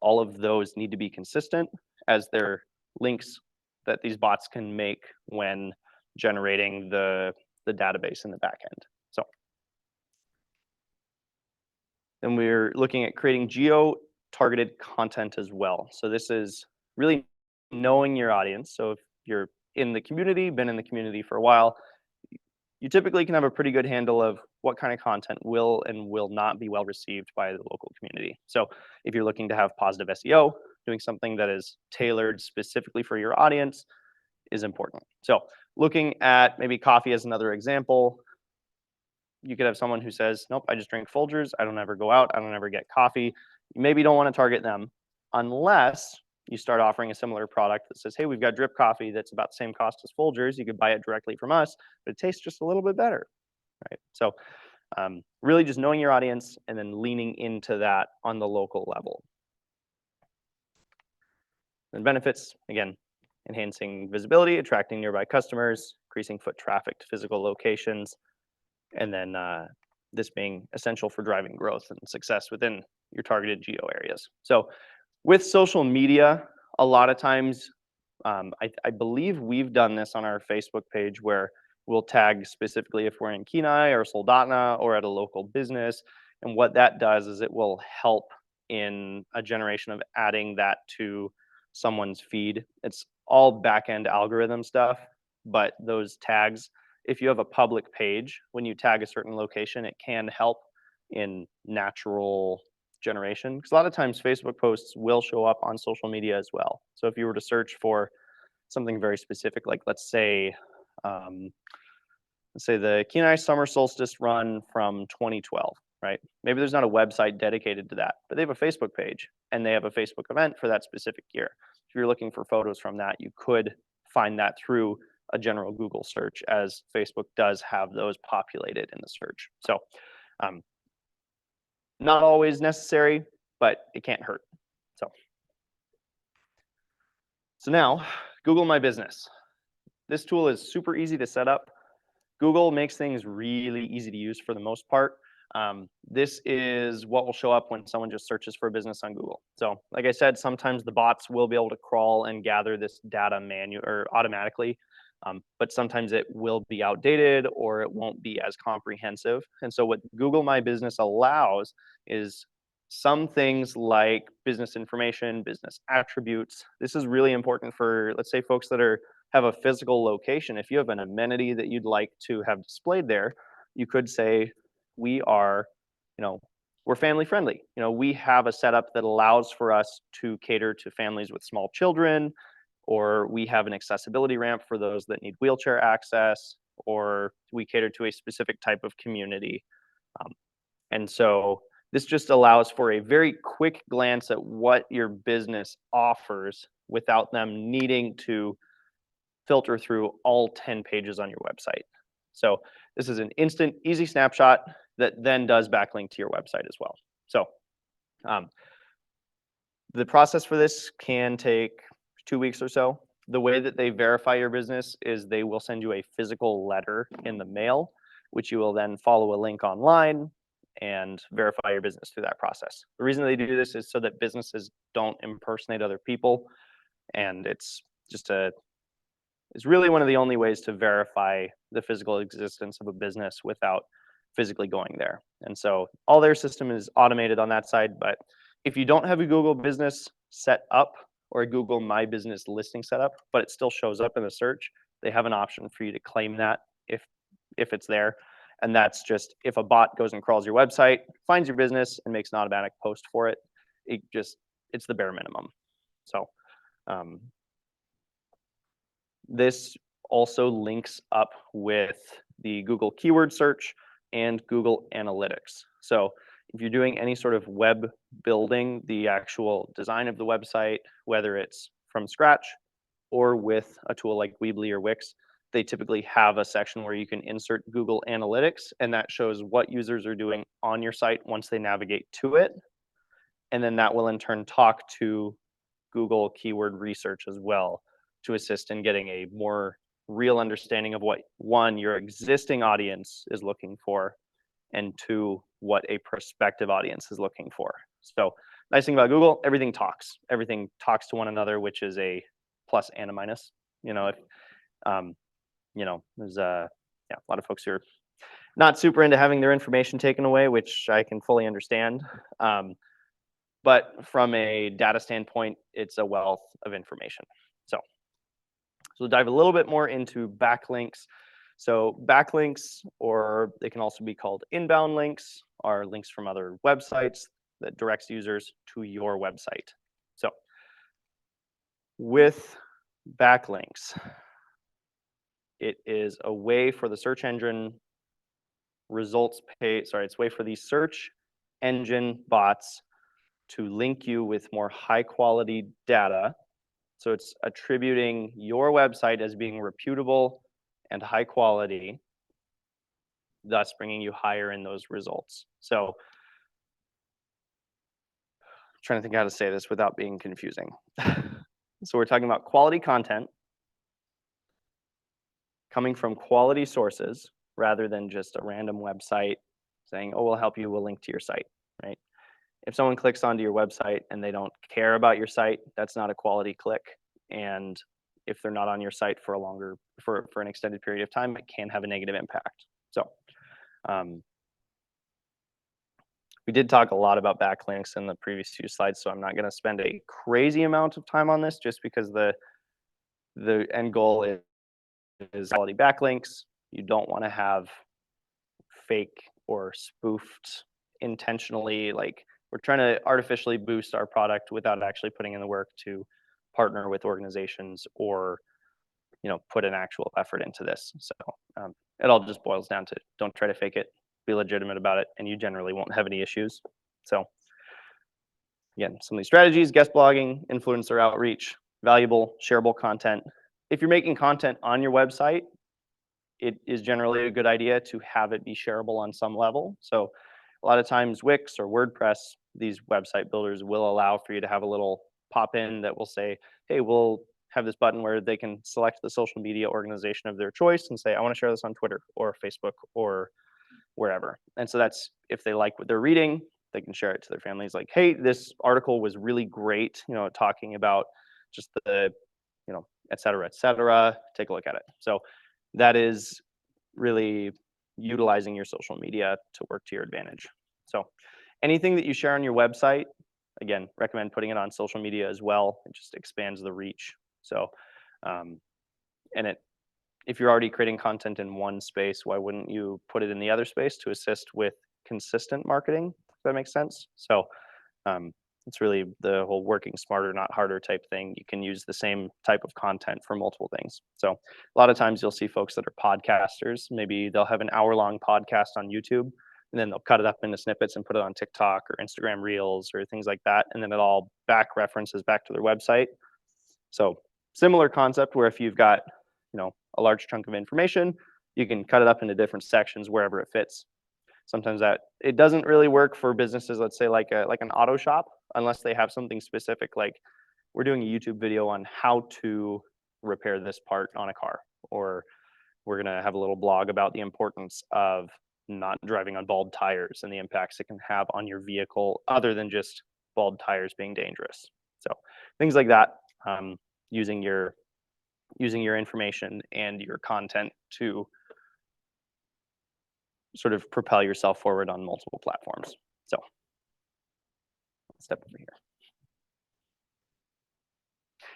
all of those need to be consistent as they're links that these bots can make when generating the database in the back end. So then we're looking at creating geo-targeted content as well. So this is really knowing your audience. So if you're in the community, been in the community for a while, you typically can have a pretty good handle of what kind of content will and will not be well received by the local community. So if you're looking to have positive SEO, doing something that is tailored specifically for your audience is important. So looking at maybe coffee as another example, you could have someone who says, nope, I just drink Folgers. I don't ever go out. I don't ever get coffee. You maybe don't want to target them unless you start offering a similar product that says, hey, we've got drip coffee that's about the same cost as Folgers. You could buy it directly from us, but it tastes just a little bit better, right? So really just knowing your audience and then leaning into that on the local level. And benefits, again, enhancing visibility, attracting nearby customers, increasing foot traffic to physical locations, and then this being essential for driving growth and success within your targeted geo areas. So with social media, a lot of times, I believe we've done this on our Facebook page where we'll tag specifically if we're in Kenai or Soldotna or at a local business. And what that does is it will help in a generation of adding that to someone's feed. It's all back-end algorithm stuff, but those tags, if you have a public page, when you tag a certain location, it can help in natural generation. Because a lot of times Facebook posts will show up on social media as well. So if you were to search for something very specific, like let's say the Kenai Summer Solstice Run from 2012, right? Maybe there's not a website dedicated to that, but they have a Facebook page and they have a Facebook event for that specific year. If you're looking for photos from that, you could find that through a general Google search, as Facebook does have those populated in the search. So not always necessary, but it can't hurt. So now, Google My Business. This tool is super easy to set up. Google makes things really easy to use for the most part. This is what will show up when someone just searches for a business on Google. So like I said, sometimes the bots will be able to crawl and gather this data automatically, but sometimes it will be outdated or it won't be as comprehensive. And so what Google My Business allows is some things like business information, business attributes. This is really important for, let's say, folks that have a physical location. If you have an amenity that you'd like to have displayed there, you could say, we are, we're family friendly. We have a setup that allows for us to cater to families with small children, or we have an accessibility ramp for those that need wheelchair access, or we cater to a specific type of community. And so this just allows for a very quick glance at what your business offers without them needing to filter through all 10 pages on your website. So this is an instant, easy snapshot that then does backlink to your website as well. So the process for this can take 2 weeks or so. The way that they verify your business is they will send you a physical letter in the mail, which you will then follow a link online and verify your business through that process. The reason they do this is so that businesses don't impersonate other people, and it's really one of the only ways to verify the physical existence of a business without physically going there. And so all their system is automated on that side, but if you don't have a Google business set up or a Google My Business listing set up, but it still shows up in the search, they have an option for you to claim that if it's there. And that's just if a bot goes and crawls your website, finds your business and makes an automatic post for it, it's the bare minimum. So this also links up with the Google keyword search and Google Analytics. So if you're doing any sort of web building, the actual design of the website, whether it's from scratch or with a tool like Weebly or Wix, they typically have a section where you can insert Google Analytics, and that shows what users are doing on your site once they navigate to it. And then that will in turn talk to Google keyword research as well to assist in getting a more real understanding of what, one, your existing audience is looking for, and two, what a prospective audience is looking for. So nice thing about Google, everything talks to one another, which is a plus and a minus. If there's a lot of folks who are not super into having their information taken away, which I can fully understand. But from a data standpoint, it's a wealth of information. So we'll dive a little bit more into backlinks. So backlinks, or they can also be called inbound links, are links from other websites that directs users to your website. So with backlinks, it is a way for the search engine it's a way for the search engine bots to link you with more high quality data. So it's attributing your website as being reputable and high quality, thus bringing you higher in those results. So I'm trying to think how to say this without being confusing. So we're talking about quality content coming from quality sources rather than just a random website saying, oh, we'll help you, we'll link to your site, right? If someone clicks onto your website and they don't care about your site, that's not a quality click. And if they're not on your site for an extended period of time, it can have a negative impact. So we did talk a lot about backlinks in the previous few slides, so I'm not going to spend a crazy amount of time on this just because the end goal is quality backlinks. You don't want to have fake or spoofed intentionally, like we're trying to artificially boost our product without actually putting in the work to partner with organizations or put an actual effort into this. So it all just boils down to don't try to fake it, be legitimate about it, and you generally won't have any issues. So again, some of these strategies: guest blogging, influencer outreach, valuable shareable content. If you're making content on your website, it is generally a good idea to have it be shareable on some level. So a lot of times Wix or WordPress, these website builders will allow for you to have a little pop in that will say, hey, we'll have this button where they can select the social media organization of their choice and say, I want to share this on Twitter or Facebook or wherever. And so that's, if they like what they're reading, they can share it to their families, like, hey, this article was really great, talking about just the, et cetera, take a look at it. So that is really utilizing your social media to work to your advantage. So anything that you share on your website, again, recommend putting it on social media as well. It just expands the reach. So, if you're already creating content in one space, why wouldn't you put it in the other space to assist with consistent marketing? If that makes sense. So it's really the whole working smarter, not harder type thing. You can use the same type of content for multiple things. So a lot of times you'll see folks that are podcasters. Maybe they'll have an hour-long podcast on YouTube, and then they'll cut it up into snippets and put it on TikTok or Instagram Reels or things like that. And then it all back references back to their website. So similar concept where if you've got, a large chunk of information, you can cut it up into different sections wherever it fits. Sometimes it doesn't really work for businesses, let's say like an auto shop, unless they have something specific, like we're doing a YouTube video on how to repair this part on a car, or we're gonna have a little blog about the importance of not driving on bald tires and the impacts it can have on your vehicle other than just bald tires being dangerous. So things like that, using your information and your content to sort of propel yourself forward on multiple platforms. So let's step over here.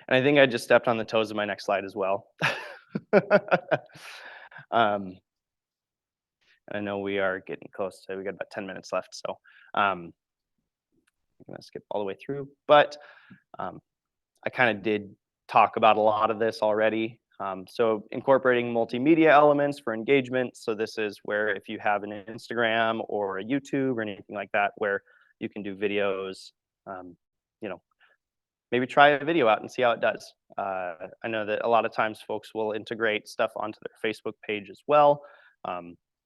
And I think I just stepped on the toes of my next slide as well. I know we are getting close to, we got about 10 minutes left. So I'm gonna skip all the way through, but I kind of did talk about a lot of this already. So incorporating multimedia elements for engagement. So this is where if you have an Instagram or a YouTube or anything like that, where you can do videos, you know, maybe try a video out and see how it does. I know that a lot of times folks will integrate stuff onto their Facebook page as well,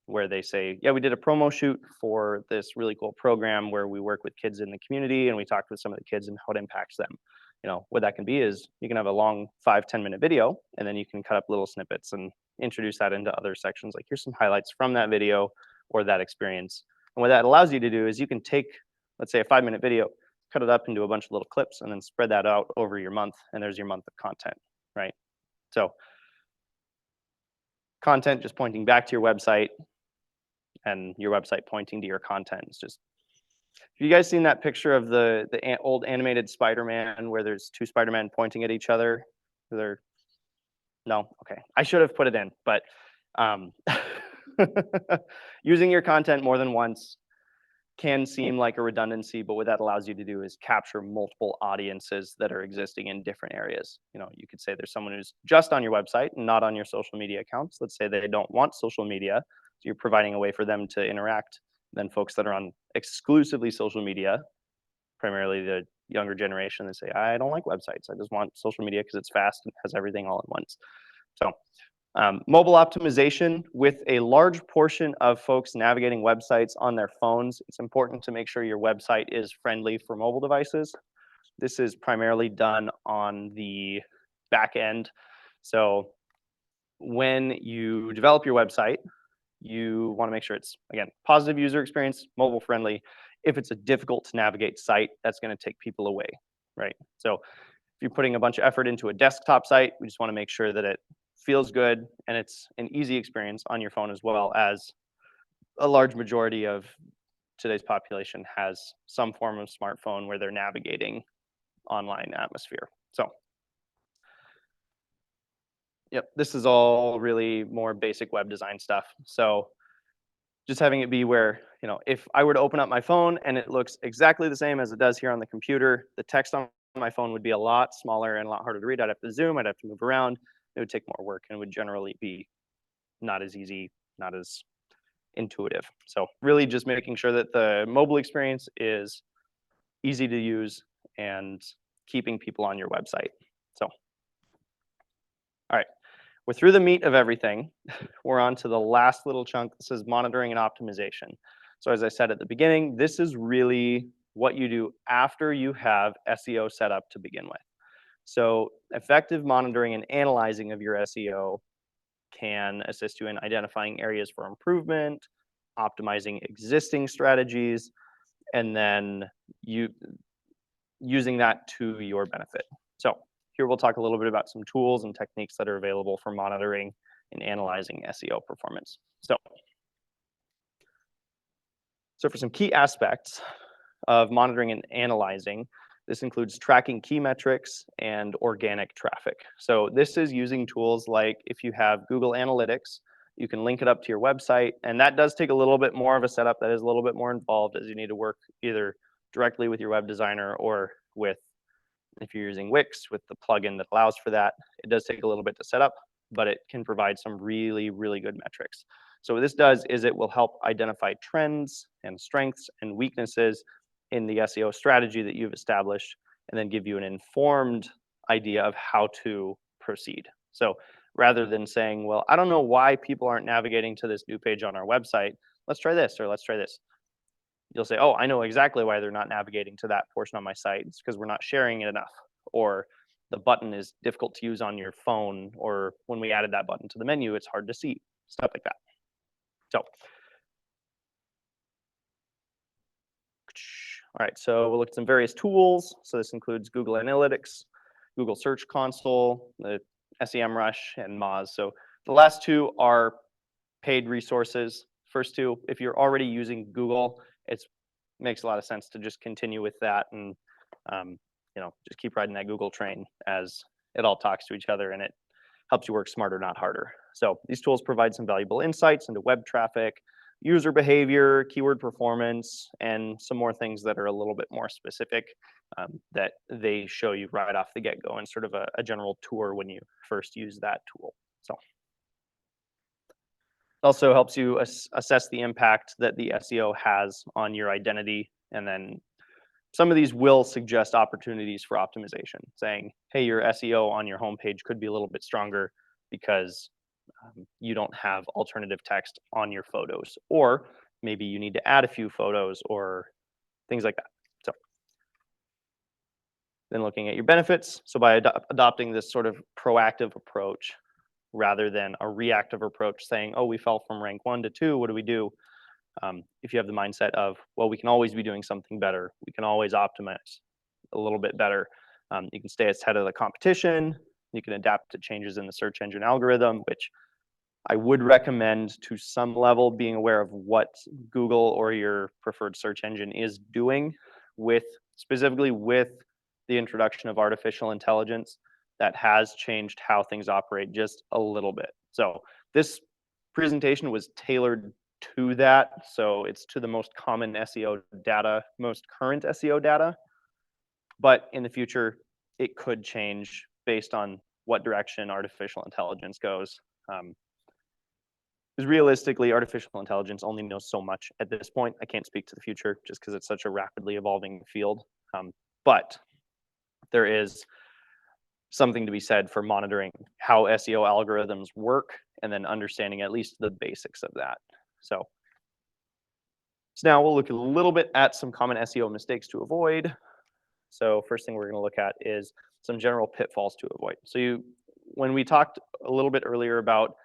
where they say, yeah, we did a promo shoot for this really cool program where we work with kids in the community and we talked with some of the kids and how it impacts them. You know, what that can be is you can have a long 5-10 minute video, and then you can cut up little snippets and introduce that into other sections. Like here's some highlights from that video or that experience. And what that allows you to do is you can take, let's say, a 5-minute video, cut it up into a bunch of little clips, and then spread that out over your month, and there's your month of content, right? So content just pointing back to your website, and your website pointing to your content. It's just, have you guys seen that picture of the old animated Spider-Man where there's 2 Spider-Men pointing at each other? They're, no? Okay. I should have put it in, but using your content more than once can seem like a redundancy, but what that allows you to do is capture multiple audiences that are existing in different areas. You know, you could say there's someone who's just on your website and not on your social media accounts. Let's say they don't want social media, so you're providing a way for them to interact. Then folks that are on exclusively social media, primarily the younger generation, they say, I don't like websites. I just want social media because it's fast and has everything all at once. So mobile optimization, with a large portion of folks navigating websites on their phones, it's important to make sure your website is friendly for mobile devices. This is primarily done on the back end. So when you develop your website, you want to make sure it's, again, positive user experience, mobile friendly. If it's a difficult to navigate site, that's going to take people away, right? So if you're putting a bunch of effort into a desktop site, we just want to make sure that it feels good and it's an easy experience on your phone, as well as a large majority of today's population has some form of smartphone where they're navigating online atmosphere. So yep, this is all really more basic web design stuff. So just having it be where, you know, if I were to open up my phone and it looks exactly the same as it does here on the computer, the text on my phone would be a lot smaller and a lot harder to read. I'd have to zoom, I'd have to move around. It would take more work and would generally be not as easy, not as intuitive. So really just making sure that the mobile experience is easy to use and keeping people on your website. So, all right, we're through the meat of everything. We're on to the last little chunk. This is monitoring and optimization. So as I said at the beginning, this is really what you do after you have SEO set up to begin with. So effective monitoring and analyzing of your SEO can assist you in identifying areas for improvement, optimizing existing strategies, and then using that to your benefit. So here we'll talk a little bit about some tools and techniques that are available for monitoring and analyzing SEO performance. So for some key aspects of monitoring and analyzing, this includes tracking key metrics and organic traffic. So this is using tools like, if you have Google Analytics, you can link it up to your website, and that does take a little bit more of a setup. That is a little bit more involved, as you need to work either directly with your web designer or with, if you're using Wix, with the plugin that allows for that. It does take a little bit to set up, but it can provide some really, really good metrics. So what this does is it will help identify trends and strengths and weaknesses in the SEO strategy that you've established, and then give you an informed idea of how to proceed. So rather than saying, well, I don't know why people aren't navigating to this new page on our website. Let's try this, or let's try this. You'll say, oh, I know exactly why they're not navigating to that portion on my site. It's because we're not sharing it enough, or the button is difficult to use on your phone, or when we added that button to the menu, it's hard to see, stuff like that. So, all right, so we'll look at some various tools. So this includes Google Analytics, Google Search Console, the SEMrush, and Moz. So the last two are paid resources. First two, if you're already using Google, it makes a lot of sense to just continue with that and just keep riding that Google train as it all talks to each other and it helps you work smarter, not harder. So these tools provide some valuable insights into web traffic, user behavior, keyword performance, and some more things that are a little bit more specific that they show you right off the get-go and sort of a general tour when you first use that tool. So it also helps you assess the impact that the SEO has on your identity. And then some of these will suggest opportunities for optimization, saying, hey, your SEO on your homepage could be a little bit stronger because you don't have alternative text on your photos, or maybe you need to add a few photos or things like that. So then looking at your benefits. So by adopting this sort of proactive approach rather than a reactive approach saying, oh, we fell from rank 1 to 2, what do we do? If you have the mindset of, well, we can always be doing something better. We can always optimize a little bit better. You can stay ahead of the competition. You can adapt to changes in the search engine algorithm, which I would recommend to some level being aware of what Google or your preferred search engine is doing specifically with the introduction of artificial intelligence that has changed how things operate just a little bit. So this presentation was tailored to that. So it's to the most common SEO data, most current SEO data. But in the future, it could change based on what direction artificial intelligence goes. Because realistically, artificial intelligence only knows so much at this point. I can't speak to the future just because it's such a rapidly evolving field. But there is something to be said for monitoring how SEO algorithms work and then understanding at least the basics of that. So now we'll look a little bit at some common SEO mistakes to avoid. So first thing we're going to look at is some general pitfalls to avoid. So when we talked a little bit earlier about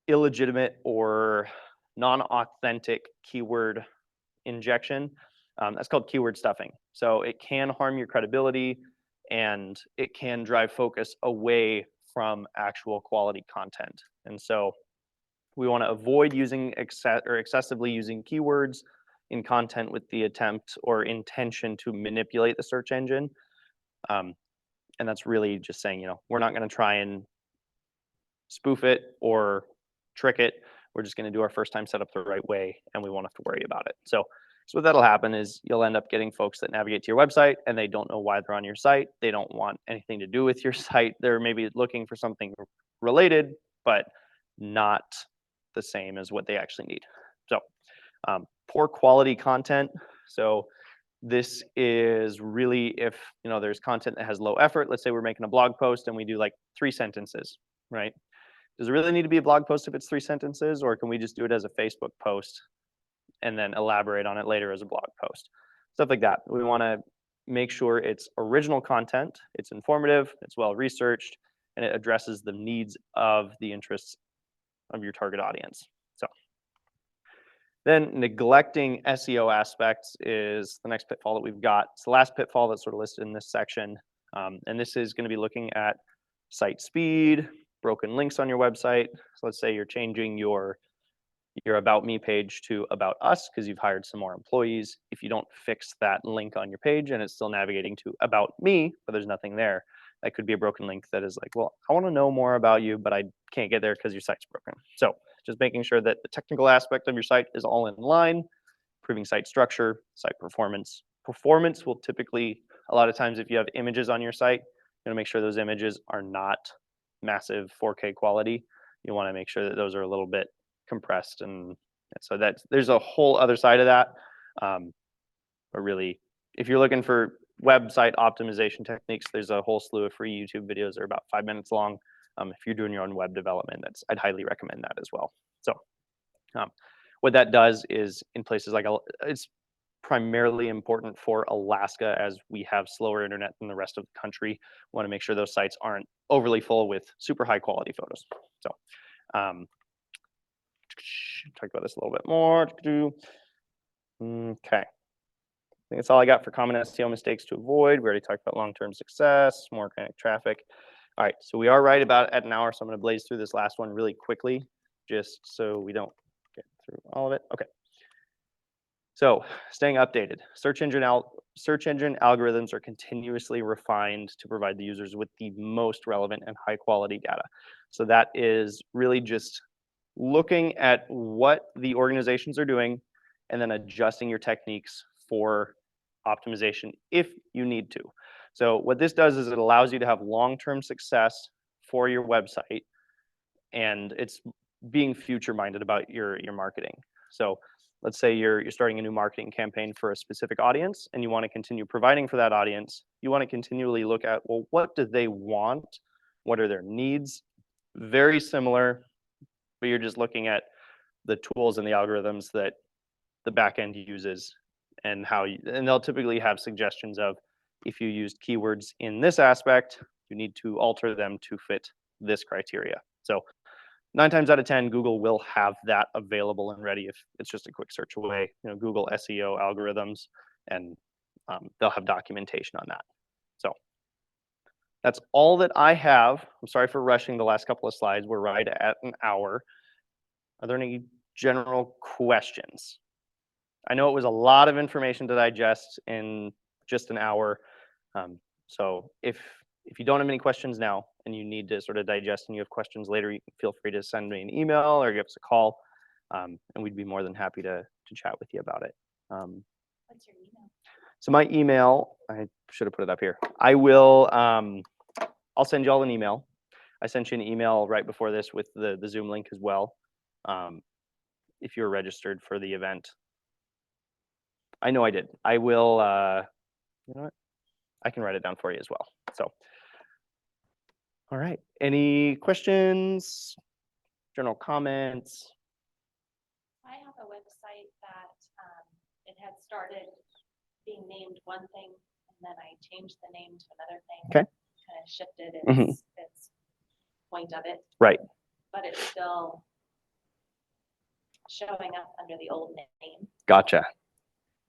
illegitimate or non-authentic keyword injection, that's called keyword stuffing. So it can harm your credibility and it can drive focus away from actual quality content. And so we want to avoid using excessively using keywords in content with the attempt or intention to manipulate the search engine. And that's really just saying, we're not going to try and spoof it or trick it. We're just going to do our first time setup the right way, and we won't have to worry about it. So what that'll happen is you'll end up getting folks that navigate to your website and they don't know why they're on your site. They don't want anything to do with your site. They're maybe looking for something related, but not the same as what they actually need. So poor quality content. So this is really if there's content that has low effort. Let's say we're making a blog post and we do like 3 sentences, right? Does it really need to be a blog post if it's 3 sentences, or can we just do it as a Facebook post and then elaborate on it later as a blog post? Stuff like that. We want to make sure it's original content, it's informative, it's well researched, and it addresses the needs of the interests of your target audience. So then neglecting SEO aspects is the next pitfall that we've got. It's the last pitfall that's sort of listed in this section. And this is going to be looking at site speed, broken links on your website. So let's say you're changing your About Me page to About Us because you've hired some more employees. If you don't fix that link on your page and it's still navigating to About Me, but there's nothing there, that could be a broken link that is like, well, I want to know more about you, but I can't get there because your site's broken. So just making sure that the technical aspect of your site is all in line, improving site structure, site performance. Performance will typically, a lot of times if you have images on your site, you want to make sure those images are not massive 4K quality. You want to make sure that those are a little bit compressed, and so there's a whole other side of that. But really, if you're looking for website optimization techniques, there's a whole slew of free YouTube videos that are about 5 minutes long If you're doing your own web development, I'd highly recommend that as well. So what that does is in places like, it's primarily important for Alaska, as we have slower internet than the rest of the country. We want to make sure those sites aren't overly full with super high quality photos. So talk about this a little bit more. Okay. I think that's all I got for common SEO mistakes to avoid. We already talked about long-term success, more organic traffic. All right, so we are right about at an hour, so I'm going to blaze through this last one really quickly, just so we don't get through all of it. Okay. So staying updated. Search engine algorithms are continuously refined to provide the users with the most relevant and high quality data. So that is really just looking at what the organizations are doing and then adjusting your techniques for optimization if you need to. So what this does is it allows you to have long-term success for your website, and it's being future-minded about your marketing. So let's say you're starting a new marketing campaign for a specific audience and you want to continue providing for that audience. You want to continually look at, well, what do they want? What are their needs? Very similar, but you're just looking at the tools and the algorithms that the back end uses and and they'll typically have suggestions of, if you used keywords in this aspect, you need to alter them to fit this criteria. So 9 times out of 10, Google will have that available and ready if it's just a quick search away. Google SEO algorithms, and they'll have documentation on that. So that's all that I have. I'm sorry for rushing the last couple of slides. We're right at an hour. Are there any general questions? I know it was a lot of information to digest in just an hour. So if you don't have any questions now and you need to sort of digest and you have questions later, you can feel free to send me an email or give us a call, and we'd be more than happy to chat with you about it. What's your email? So my email, I should have put it up here. I will, I'll send you all an email. I sent you an email right before this with the Zoom link as well. If you're registered for the event. I know I did. I will, you know what? I can write it down for you as well. So, all right. Any questions? General comments? I have a website that it had started being named one thing, and then I changed the name to another thing. Okay. Kind of shifted Mhm. its point of it. Right. But it's still showing up under the old name. Gotcha.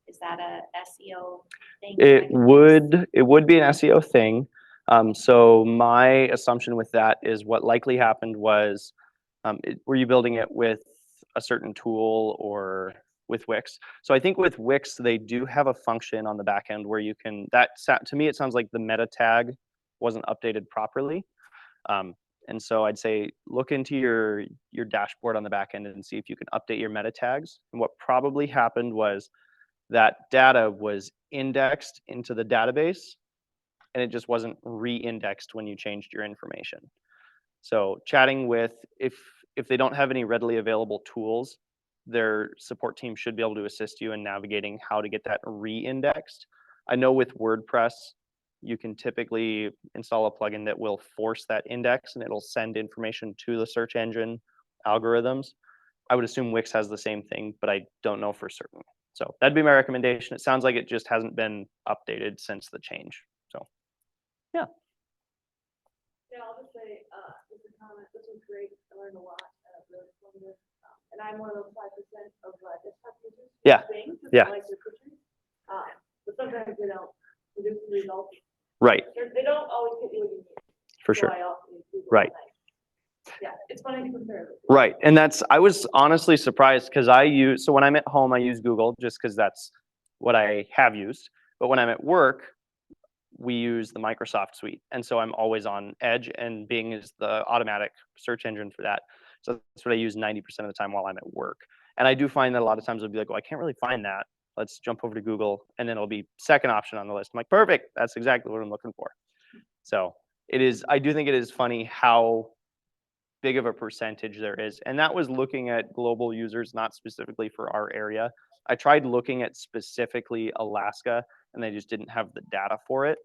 Is that a SEO thing? It would be an SEO thing. So my assumption with that is what likely happened was, were you building it with a certain tool or with Wix? So I think with Wix, they do have a function on the back end where you can, to me, it sounds like the meta tag wasn't updated properly. And so I'd say look into your dashboard on the back end and see if you can update your meta tags. And what probably happened was that data was indexed into the database and it just wasn't re-indexed when you changed your information. So chatting with, if they don't have any readily available tools, their support team should be able to assist you in navigating how to get that re-indexed. I know with WordPress, you can typically install a plugin that will force that index and it'll send information to the search engine algorithms. I would assume Wix has the same thing, but I don't know for certain. So that'd be my recommendation. It sounds like it just hasn't been updated since the change. So, yeah. Yeah, I'll just say, just a comment, this was great, I learned a lot, really informative. And I'm one of those 5% of desktop users. Yeah. Yeah. Like your pictures. But sometimes they don't produce the results. Right. They don't always get you what you need. For sure. So I often use Google Right. Sites. Yeah, it's funny to compare. Right. And I was honestly surprised because so when I'm at home, I use Google just because that's what I have used. But when I'm at work, we use the Microsoft suite. And so I'm always on Edge, and Bing is the automatic search engine for that. So that's what I use 90% of the time while I'm at work. And I do find that a lot of times I'll be like, well, I can't really find that. Let's jump over to Google. And then it'll be second option on the list. I'm like, perfect. That's exactly what I'm looking for. So I do think it is funny how big of a percentage there is. And that was looking at global users, not specifically for our area. I tried looking at specifically Alaska, and they just didn't have the data for it.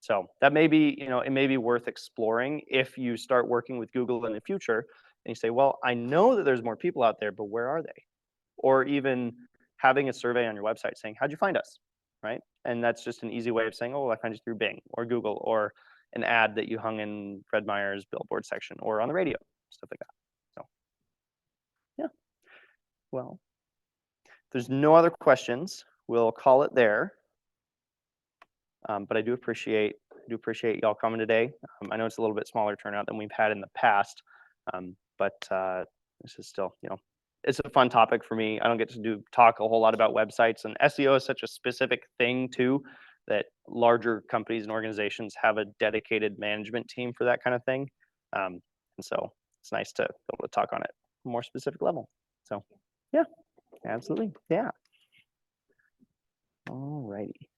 So that may be, it may be worth exploring if you start working with Google in the future and you say, well, I know that there's more people out there, but where are they? Or even having a survey on your website saying, how'd you find us? Right? And that's just an easy way of saying, oh, I found you through Bing or Google or an ad that you hung in Fred Meyer's billboard section or on the radio, stuff like that. So, yeah. Well, if there's no other questions, we'll call it there. But I do appreciate y'all coming today. I know it's a little bit smaller turnout than we've had in the past, but this is still, it's a fun topic for me. I don't get to talk a whole lot about websites, and SEO is such a specific thing too, that larger companies and organizations have a dedicated management team for that kind of thing. And so it's nice to be able to talk on it at a more specific level. So yeah, absolutely. Yeah. All righty.